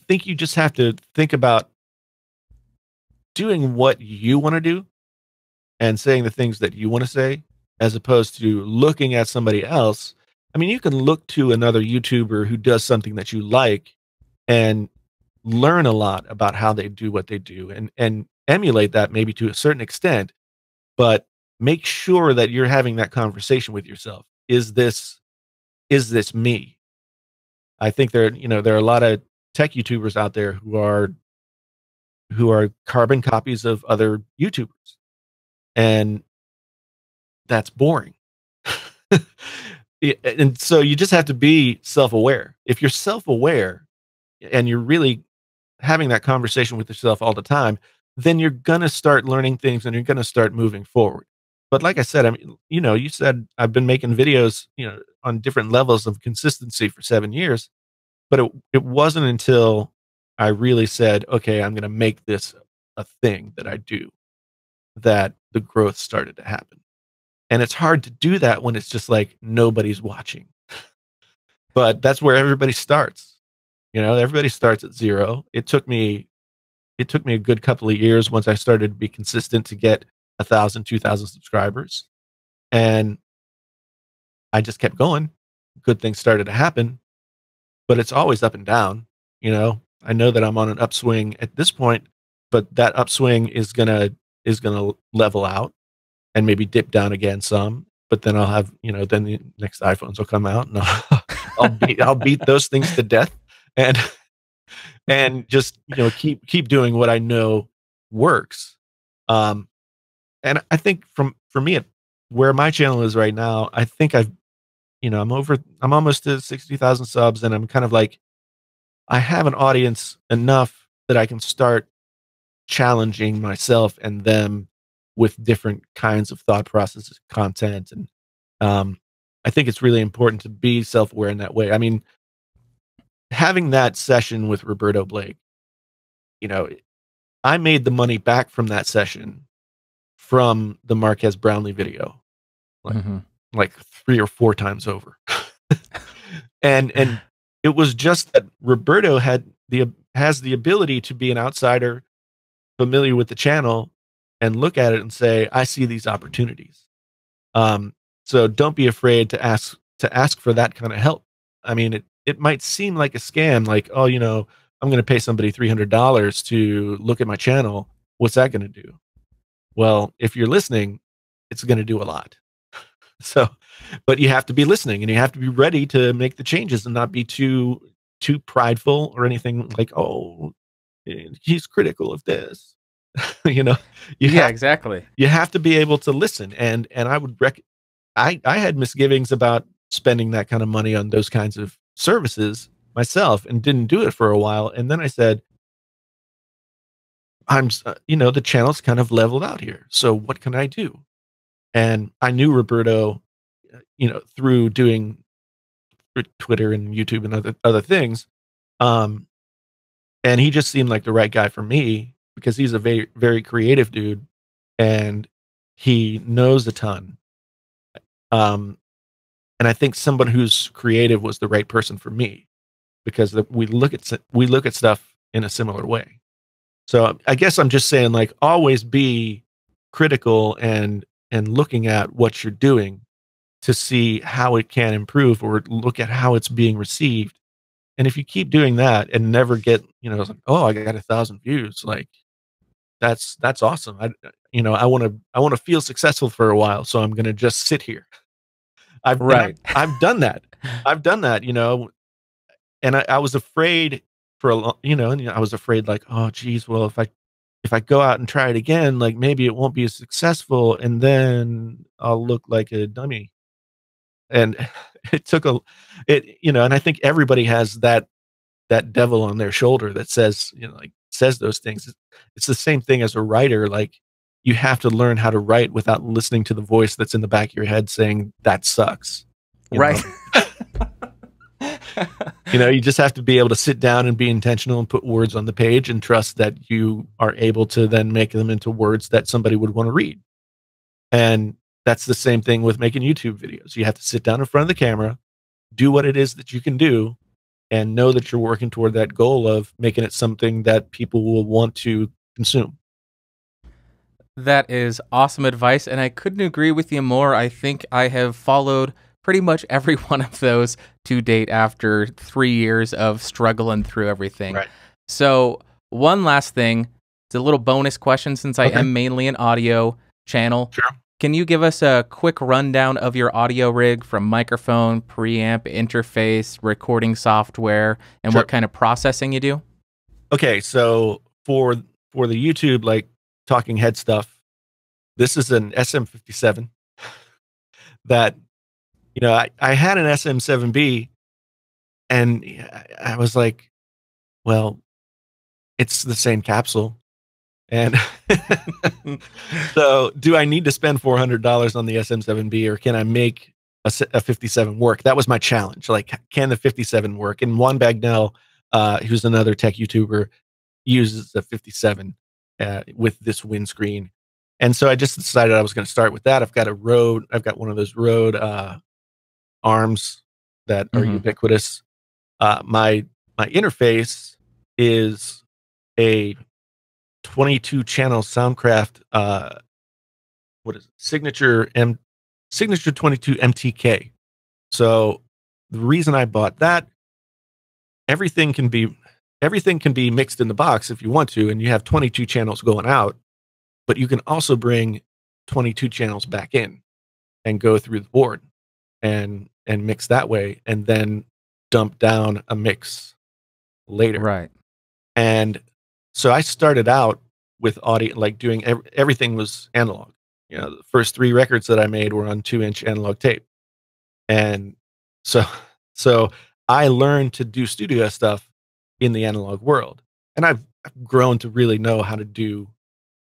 think you just have to think about doing what you want to do and saying the things that you want to say, as opposed to looking at somebody else. I mean, you can look to another YouTuber who does something that you like and learn a lot about how they do what they do, and emulate that maybe to a certain extent, but make sure that you're having that conversation with yourself. Is this me? I think there are a lot of tech YouTubers out there who are carbon copies of other YouTubers, and that's boring. And so you just have to be self-aware. If you're self-aware and you're really having that conversation with yourself all the time, then you're going to start learning things and you're going to start moving forward. But like I said, I mean, you said I've been making videos, on different levels of consistency for 7 years, but it wasn't until I really said, okay, I'm going to make this a thing that I do, that the growth started to happen. And it's hard to do that when it's just like nobody's watching. But that's where everybody starts. Everybody starts at 0. It took me a good couple of years once I started to be consistent to get 1,000, 2,000 subscribers. And I just kept going. Good things started to happen, but it's always up and down. I know that I'm on an upswing at this point, but that upswing is gonna level out and maybe dip down again some. But then I'll have, then the next iPhones will come out, and I'll beat those things to death, and just keep doing what I know works. And I think for me, where my channel is right now, I think I'm almost to 60,000 subs, and I'm kind of like, I have an audience enough that I can start challenging myself and them with different kinds of thought processes, content. And I think it's really important to be self-aware in that way. I mean, having that session with Roberto Blake, I made the money back from that session from the Marquez Brownlee video, like 3 or 4 times over. and it was just that Roberto has the ability to be an outsider, familiar with the channel, and look at it and say, I see these opportunities. So don't be afraid to ask for that kind of help. I mean, it might seem like a scam, like, oh, I'm going to pay somebody $300 to look at my channel. What's that going to do? Well, if you're listening, it's going to do a lot. So, but you have to be listening, and you have to be ready to make the changes and not be too prideful or anything like, oh, he's critical of this. Exactly. You have to be able to listen. And I would I had misgivings about spending that kind of money on those kinds of services myself, and didn't do it for a while. And then I said, the channel's kind of leveled out here. So what can I do? And I knew Roberto, through doing Twitter and YouTube and other things. And he just seemed like the right guy for me, because he's a very, very creative dude, and he knows a ton. And I think someone who's creative was the right person for me, because we look at stuff in a similar way. So I guess I'm just saying, like, always be critical and looking at what you're doing to see how it can improve, or look at how it's being received. And if you keep doing that and never get, like, oh, I got 1,000 views, like, that's awesome. I want to feel successful for a while, so I'm going to just sit here. I've done that. I've done that, and I was afraid for a long, and I was afraid like, oh geez, well, if I go out and try it again, like maybe it won't be as successful and then I'll look like a dummy. And it took and I think everybody has that devil on their shoulder that says, like says those things. It's the same thing as a writer. Like you have to learn how to write without listening to the voice that's in the back of your head saying that sucks. Right. You just have to be able to sit down and be intentional and put words on the page and trust that you are able to then make them into words that somebody would want to read. And that's the same thing with making YouTube videos. You have to sit down in front of the camera, do what it is that you can do, and know that you're working toward that goal of making it something that people will want to consume. That is awesome advice, and I couldn't agree with you more. I think I have followed pretty much every one of those to date after 3 years of struggling through everything. Right. So one last thing, it's a little bonus question since I am mainly an audio channel. Sure. Can you give us a quick rundown of your audio rig from microphone, preamp, interface, recording software, and what kind of processing you do? Okay, so for the YouTube, like talking head stuff, this is an SM57 that, I had an SM7B and I was like, well, it's the same capsule. And so do I need to spend $400 on the SM7B or can I make a 57 work? That was my challenge. Like, can the 57 work? And Juan Bagnell, who's another tech YouTuber, uses a 57 with this windscreen. And so I just decided I was going to start with that. I've got one of those Rode arms that are ubiquitous. My interface is a 22 channel Soundcraft what is it? Signature 22 MTK. So the reason I bought that, everything can be mixed in the box if you want to, and you have 22 channels going out, but you can also bring 22 channels back in and go through the board and mix that way and then dump down a mix later. Right. And so I started out with audio, like doing everything was analog. The first 3 records that I made were on 2-inch analog tape. And so I learned to do studio stuff in the analog world. And I've grown to really know how to do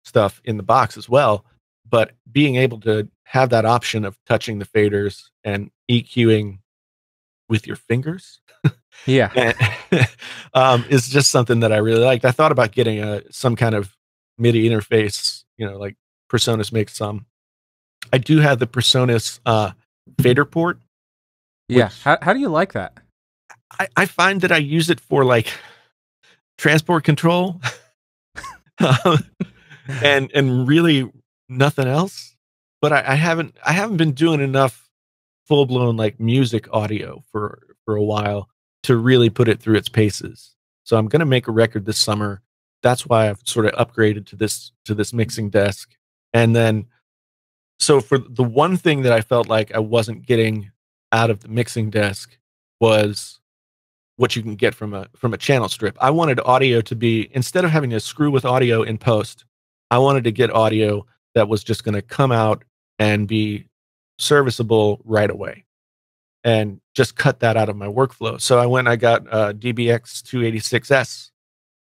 stuff in the box as well. But being able to have that option of touching the faders and EQing with your fingers, yeah, is just something that I really liked. I thought about getting some kind of MIDI interface, like PreSonus makes some. I do have the PreSonus fader port. Yeah. How do you like that? I find that I use it for like transport control and really nothing else. But I haven't been doing enough full blown like music audio for a while to really put it through its paces. So I'm going to make a record this summer. That's why I've sort of upgraded to this mixing desk. And then, so for the one thing that I felt like I wasn't getting out of the mixing desk was what you can get from a channel strip. I wanted audio to be, instead of having to screw with audio in post, I wanted to get audio that was just going to come out and be serviceable right away and just cut that out of my workflow. So I got a DBX 286S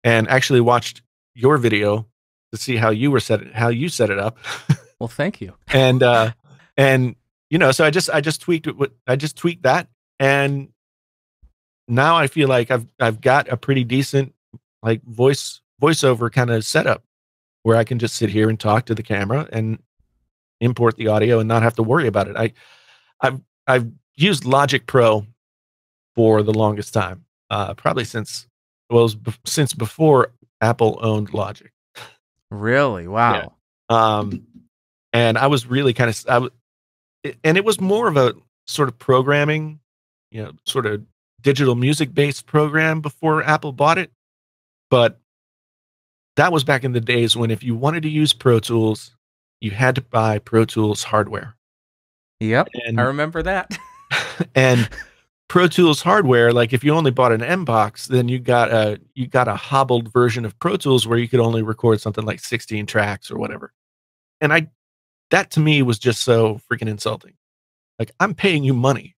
and actually watched your video to see how you set it up. Well, thank you. And so I just tweaked it. I just tweaked that, and now I feel like I've got a pretty decent like voiceover kind of setup where I can just sit here and talk to the camera and import the audio and not have to worry about it. I've used Logic Pro for the longest time, probably since before Apple owned Logic. Really? Wow. Yeah. And I was really and it was more of a sort of programming, sort of digital music based program before Apple bought it. But that was back in the days when if you wanted to use Pro Tools, you had to buy Pro Tools hardware. Yep. I remember that. And Pro Tools hardware, like if you only bought an M box, then you got a hobbled version of Pro Tools where you could only record something like 16 tracks or whatever. And that to me was just so freaking insulting. Like, I'm paying you money,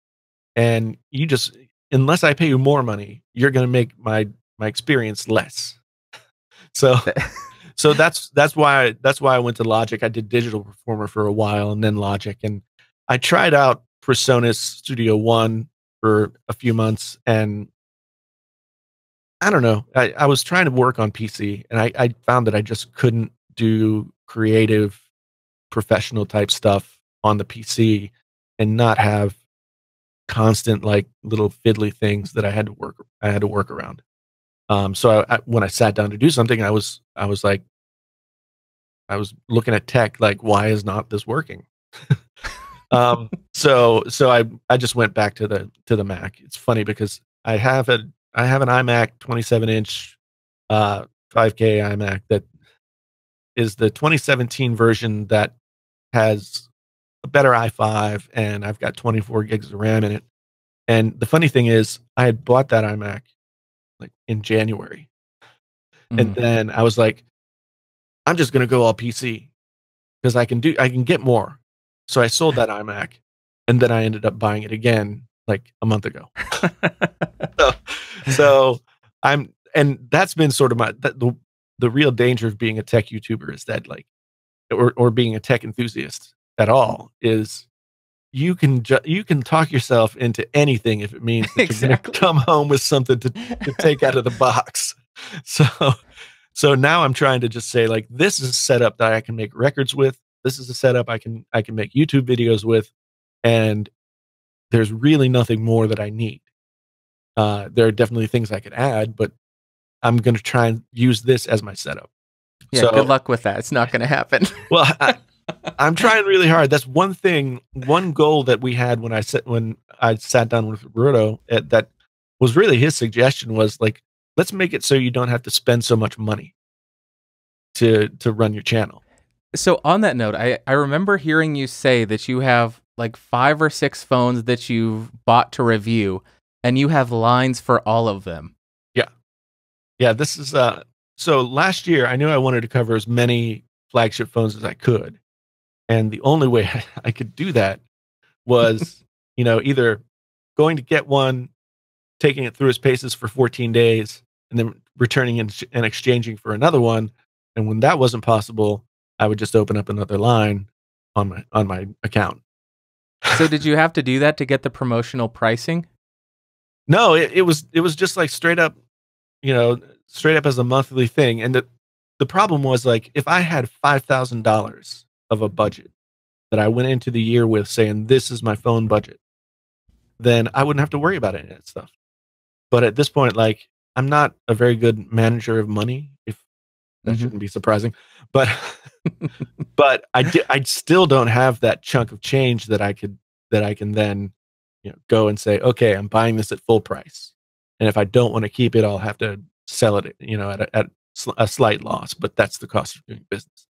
and you just, unless I pay you more money, you're going to make my experience less. So so that's why I went to Logic. I did Digital Performer for a while and then Logic, and I tried out PreSonus Studio One for a few months, and I don't know. I was trying to work on PC, and I found that I just couldn't do creative, professional type stuff on the PC and not have constant like little fiddly things that I had to work around. So when I sat down to do something, I was like, I was looking at tech like, why is not this working? So I just went back to the Mac. It's funny because I have an iMac 27-inch 5K iMac that is the 2017 version that has a better i5, and I've got 24 gigs of RAM in it. And the funny thing is, I had bought that iMac like in January, and then I was like, I'm just gonna go all PC because I can get more. So I sold that iMac, and then I ended up buying it again like a month ago. so and that's been sort of the real danger of being a tech YouTuber is that like, or being a tech enthusiast at all, is you can talk yourself into anything if it means that you're going to come home with something to take out of the box. So now I'm trying to just say, like, this is a setup that I can make records with. This is a setup I can make YouTube videos with, and there's really nothing more that I need. There are definitely things I could add, but I'm going to try and use this as my setup. Yeah, so, good luck with that. It's not going to happen. Well, I'm trying really hard. That's one goal that we had when I sat down with Roberto. That was really his suggestion, was like, let's make it so you don't have to spend so much money to run your channel. So on that note, I remember hearing you say that you have like 5 or 6 phones that you've bought to review, and you have lines for all of them. Yeah. This is so last year I knew I wanted to cover as many flagship phones as I could. And the only way I could do that was, either going to get one, taking it through its paces for 14 days, and then returning and exchanging for another one. And when that wasn't possible, I would just open up another line on my account. So did you have to do that to get the promotional pricing? No, it was just like straight up as a monthly thing. And the problem was, like, if I had $5,000 of a budget that I went into the year with saying, this is my phone budget, then I wouldn't have to worry about any of that stuff. But at this point, like, I'm not a very good manager of money, if that shouldn't be surprising, but I still don't have that chunk of change that I can then, go and say, okay, I'm buying this at full price. And if I don't want to keep it, I'll have to sell it, at a slight loss, but that's the cost of doing business.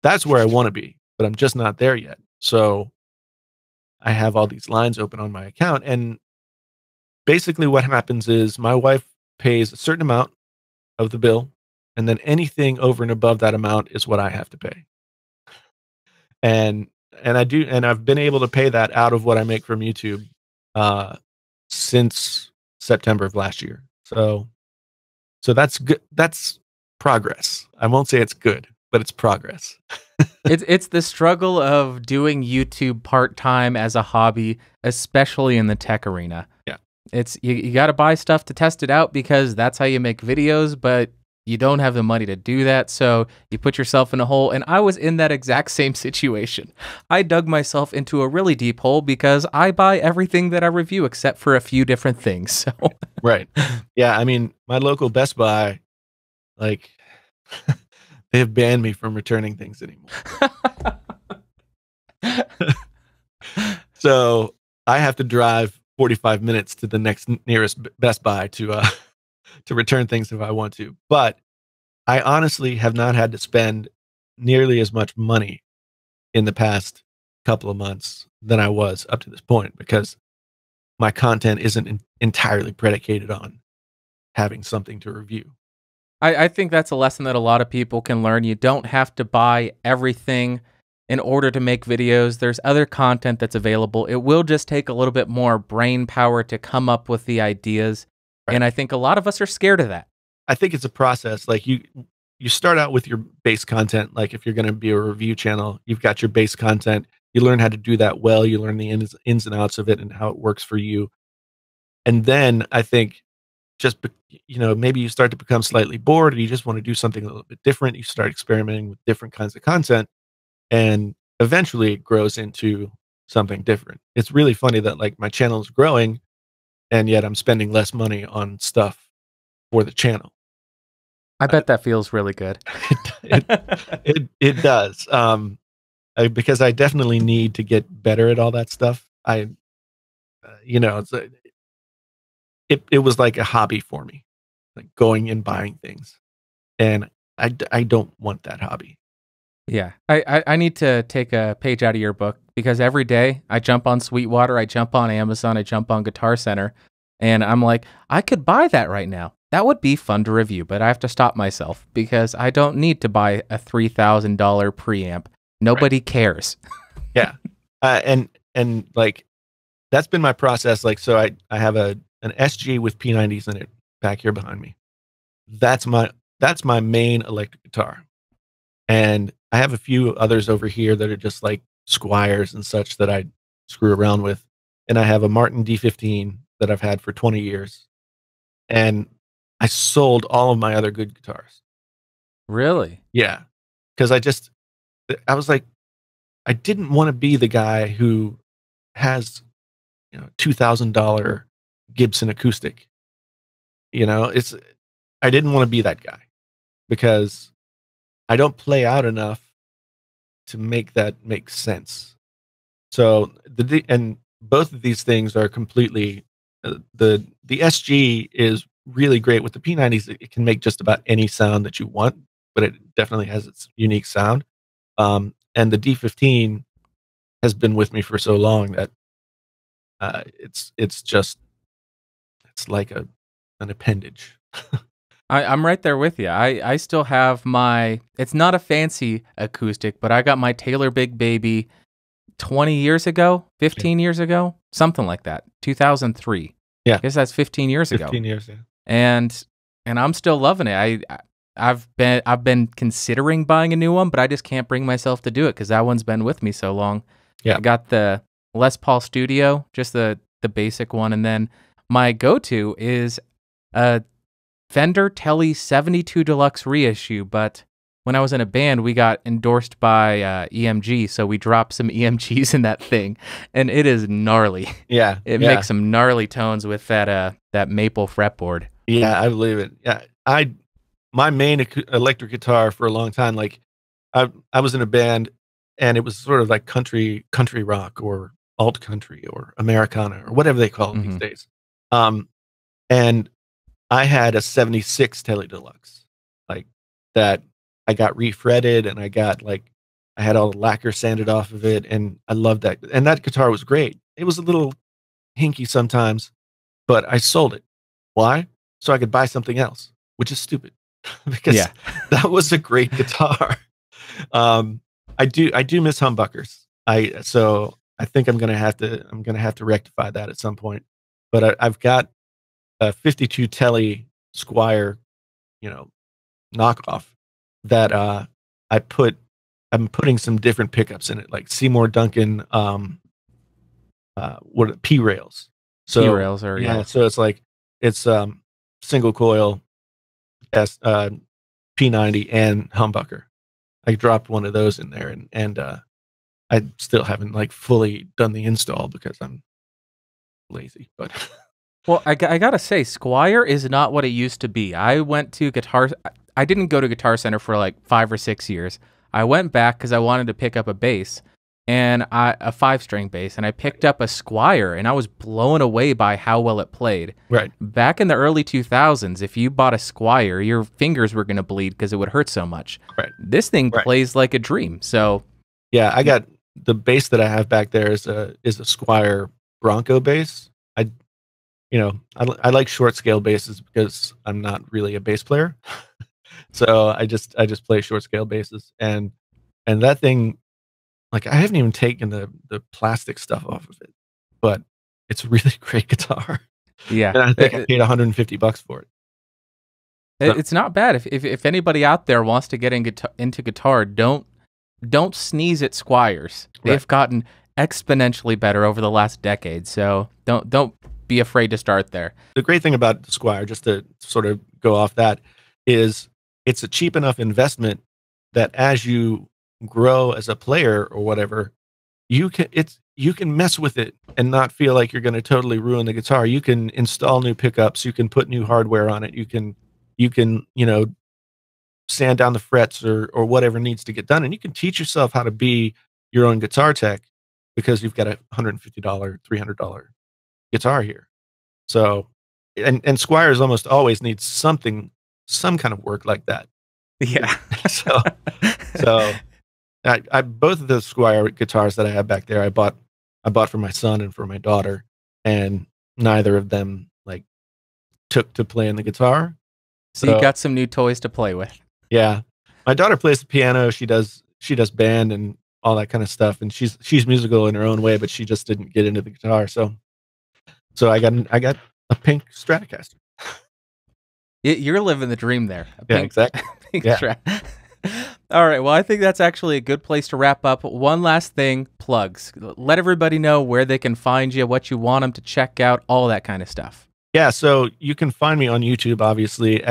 That's where I want to be, but I'm just not there yet. So I have all these lines open on my account, and basically what happens is my wife pays a certain amount of the bill, and then anything over and above that amount is what I have to pay. And I've been able to pay that out of what I make from YouTube since September of last year. So that's good. That's progress. I won't say it's good, but it's progress. It's the struggle of doing YouTube part-time as a hobby, especially in the tech arena. Yeah. It's you got to buy stuff to test it out because that's how you make videos, but you don't have the money to do that, so you put yourself in a hole. And I was in that exact same situation. I dug myself into a really deep hole because I buy everything that I review except for a few different things. So. Right. Yeah, I mean, my local Best Buy, like, they have banned me from returning things anymore. So I have to drive 45 minutes to the next nearest Best Buy to return things if I want to. But I honestly have not had to spend nearly as much money in the past couple of months than I was up to this point, because my content isn't entirely predicated on having something to review. I think that's a lesson that a lot of people can learn. You don't have to buy everything in order to make videos. There's other content that's available. It will just take a little bit more brain power to come up with the ideas. Right. And I think a lot of us are scared of that. I think it's a process. Like you start out with your base content. Like if you're going to be a review channel, you've got your base content. You learn how to do that well. You learn the ins and outs of it and how it works for you. And then I think just, maybe you start to become slightly bored and you just want to do something a little bit different. You start experimenting with different kinds of content, and eventually it grows into something different. It's really funny that like my channel is growing and yet I'm spending less money on stuff for the channel. I bet that feels really good. It does. Because I definitely need to get better at all that stuff. It was like a hobby for me, like going and buying things, and I don't want that hobby. Yeah, I need to take a page out of your book, because every day I jump on Sweetwater, I jump on Amazon, I jump on Guitar Center, and I'm like, I could buy that right now. That would be fun to review, but I have to stop myself because I don't need to buy a $3,000 preamp. Nobody cares. Yeah, and like that's been my process. Like, so I have an SG with P90s in it back here behind me. That's my main electric guitar, and I have a few others over here that are just like Squires and such that I screw around with, and I have a Martin D15 that I've had for 20 years, and I sold all of my other good guitars. Really? Yeah, because I was like, I didn't want to be the guy who has, $2,000 Gibson acoustic. I didn't want to be that guy because I don't play out enough to make that make sense. So and both of these things are completely the SG is really great with the P90s. It can make just about any sound that you want, but it definitely has its unique sound. And the D15 has been with me for so long that it's like an appendage. I'm right there with you. I still have it's not a fancy acoustic, but I got my Taylor Big Baby 20 years ago, 15 years ago, something like that, 2003. Yeah. I guess that's 15 years ago. 15 years, yeah. And I'm still loving it. I've been considering buying a new one, but I just can't bring myself to do it because that one's been with me so long. Yeah. I got the Les Paul Studio, just the basic one, and then my go-to is a Fender Tele 72 Deluxe reissue. But when I was in a band, we got endorsed by EMG, so we dropped some EMGs in that thing, and it is gnarly. Yeah, it makes some gnarly tones with that maple fretboard. Yeah, I believe it. Yeah, my main electric guitar for a long time, like I was in a band, and it was sort of like country rock or alt country or Americana or whatever they call it these days. And I had a 76 Tele Deluxe, like that I got refretted, and I had all the lacquer sanded off of it, and I loved that. And that guitar was great. It was a little hinky sometimes, but I sold it. Why? So I could buy something else, which is stupid because that was a great guitar. I do miss humbuckers. So I think I'm gonna have to rectify that at some point. But I've got a 52 Tele Squire, knockoff that I'm putting some different pickups in it, like Seymour Duncan P rails. So P rails are so it's single coil P90 and humbucker. I dropped one of those in there, and I still haven't fully done the install because I'm lazy. But well, I gotta say, Squire is not what it used to be. I didn't go to Guitar Center for like 5 or 6 years. I went back because I wanted to pick up a bass, and a 5-string bass, and I picked up a Squire, and I was blown away by how well it played. Right. Back in the early 2000s, if you bought a Squire, your fingers were going to bleed because it would hurt so much. Right. This thing plays like a dream. So yeah, I got the bass that I have back there is a Squire Bronco bass. I I like short scale basses because I'm not really a bass player. So I just play short scale basses, and that thing, like, I haven't even taken the plastic stuff off of it, but it's a really great guitar. Yeah. And I think I paid $150 for it. So, It's not bad. If anybody out there wants to get into guitar, don't sneeze at Squires. They've right. gotten exponentially better over the last decade. So don't be afraid to start there. The great thing about the Squire, just to sort of go off that, is it's a cheap enough investment that as you grow as a player or whatever, you can mess with it and not feel like you're going to totally ruin the guitar. You can install new pickups, you can put new hardware on it, you can sand down the frets or whatever needs to get done, and you can teach yourself how to be your own guitar tech because you've got a $150, $300 guitar here. So, and Squires almost always needs some kind of work like that. Yeah. so I both of the Squire guitars that I have back there, I bought for my son and for my daughter, and neither of them like took to playing the guitar. So you got some new toys to play with. Yeah. My daughter plays the piano. She does band and all that kind of stuff, and she's musical in her own way, but she just didn't get into the guitar. So I got a pink Stratocaster. You're living the dream there. Yeah, exactly. Pink Strat. All right. Well, I think that's actually a good place to wrap up. One last thing, plugs. Let everybody know where they can find you, what you want them to check out, all that kind of stuff. Yeah, so you can find me on YouTube, obviously,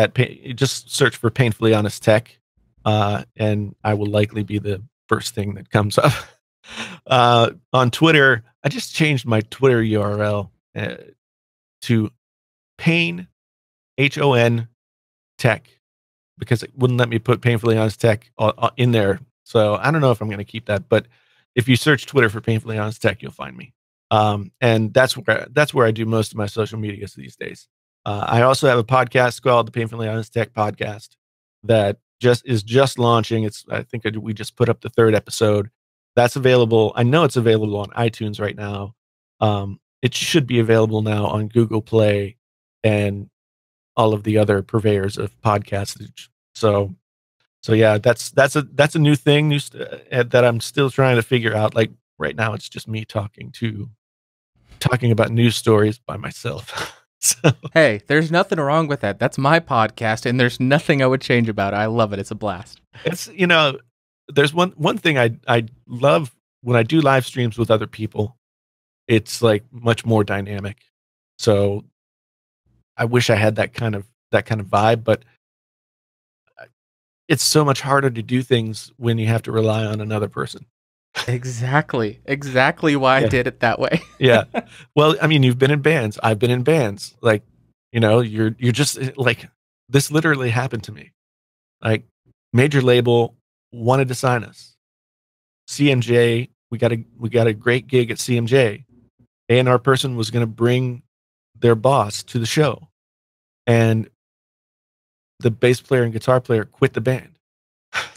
just search for Painfully Honest Tech, and I will likely be the first thing that comes up. On Twitter, I just changed my Twitter URL to Pain, HON Tech, because it wouldn't let me put Painfully Honest Tech in there. So I don't know if I'm going to keep that, but if you search Twitter for Painfully Honest Tech, you'll find me. And that's where I do most of my social media these days. I also have a podcast called the Painfully Honest Tech Podcast that is just launching. I think we just put up the 3rd episode. That's available. I know it's available on iTunes right now. It should be available now on Google Play and all of the other purveyors of Podcastage. So yeah, that's a new thing that I'm still trying to figure out. Like right now, it's just me talking about news stories by myself. So. Hey, there's nothing wrong with that. That's my podcast, and there's nothing I would change about it. I love it. It's a blast. It's there's one thing I love when I do live streams with other people. It's like much more dynamic. So I wish I had that kind of vibe, but it's so much harder to do things when you have to rely on another person. Exactly why I did it that way. Yeah. Well, I mean, you've been in bands. I've been in bands. Like, you're just like, this literally happened to me. Like, major label wanted to sign us. CMJ, we got a great gig at CMJ. A&R person was going to bring their boss to the show, and the bass player and guitar player quit the band.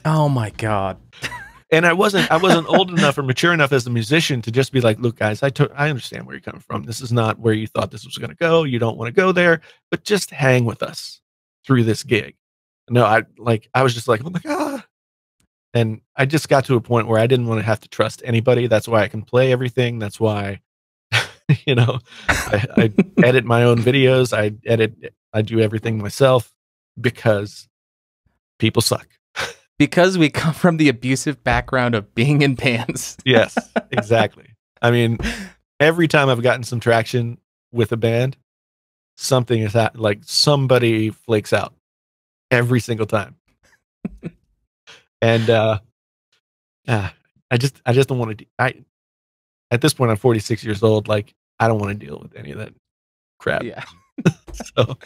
Oh my God. And I wasn't old enough or mature enough as a musician to just be like, look, guys, I understand where you're coming from. This is not where you thought this was going to go. You don't want to go there, but just hang with us through this gig. No, I was just like, oh my God. And I just got to a point where I didn't want to have to trust anybody. That's why I can play everything. That's why, I edit my own videos. I do everything myself because people suck. Because we come from the abusive background of being in bands. Yes, exactly. I mean, every time I've gotten some traction with a band, something is like somebody flakes out every single time. And I just don't want to. At this point, I'm 46 years old. Like, I don't want to deal with any of that crap. Yeah. So.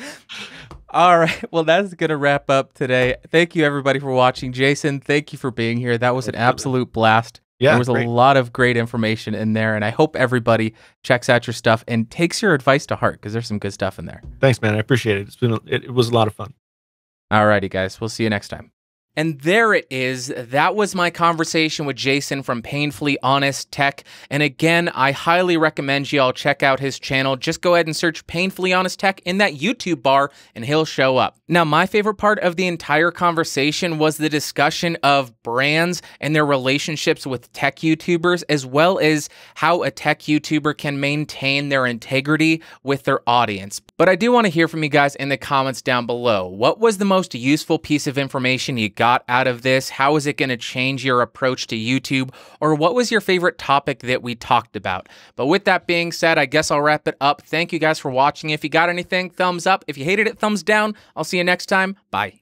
All right. Well, that's going to wrap up today. Thank you, everybody, for watching. Jason, thank you for being here. That was an absolute blast. Yeah, there was a lot of great information in there, and I hope everybody checks out your stuff and takes your advice to heart, because there's some good stuff in there. Thanks, man. I appreciate it. It was a lot of fun. All righty, guys. We'll see you next time. And there it is. That was my conversation with Jason from Painfully Honest Tech. And again, I highly recommend you all check out his channel. Just go ahead and search Painfully Honest Tech in that YouTube bar and he'll show up. Now, my favorite part of the entire conversation was the discussion of brands and their relationships with tech YouTubers, as well as how a tech YouTuber can maintain their integrity with their audience. But I do want to hear from you guys in the comments down below. What was the most useful piece of information you got out of this? How is it going to change your approach to YouTube? Or what was your favorite topic that we talked about? But with that being said, I guess I'll wrap it up. Thank you guys for watching. If you got anything, thumbs up. If you hated it, thumbs down. I'll see you next time. Bye.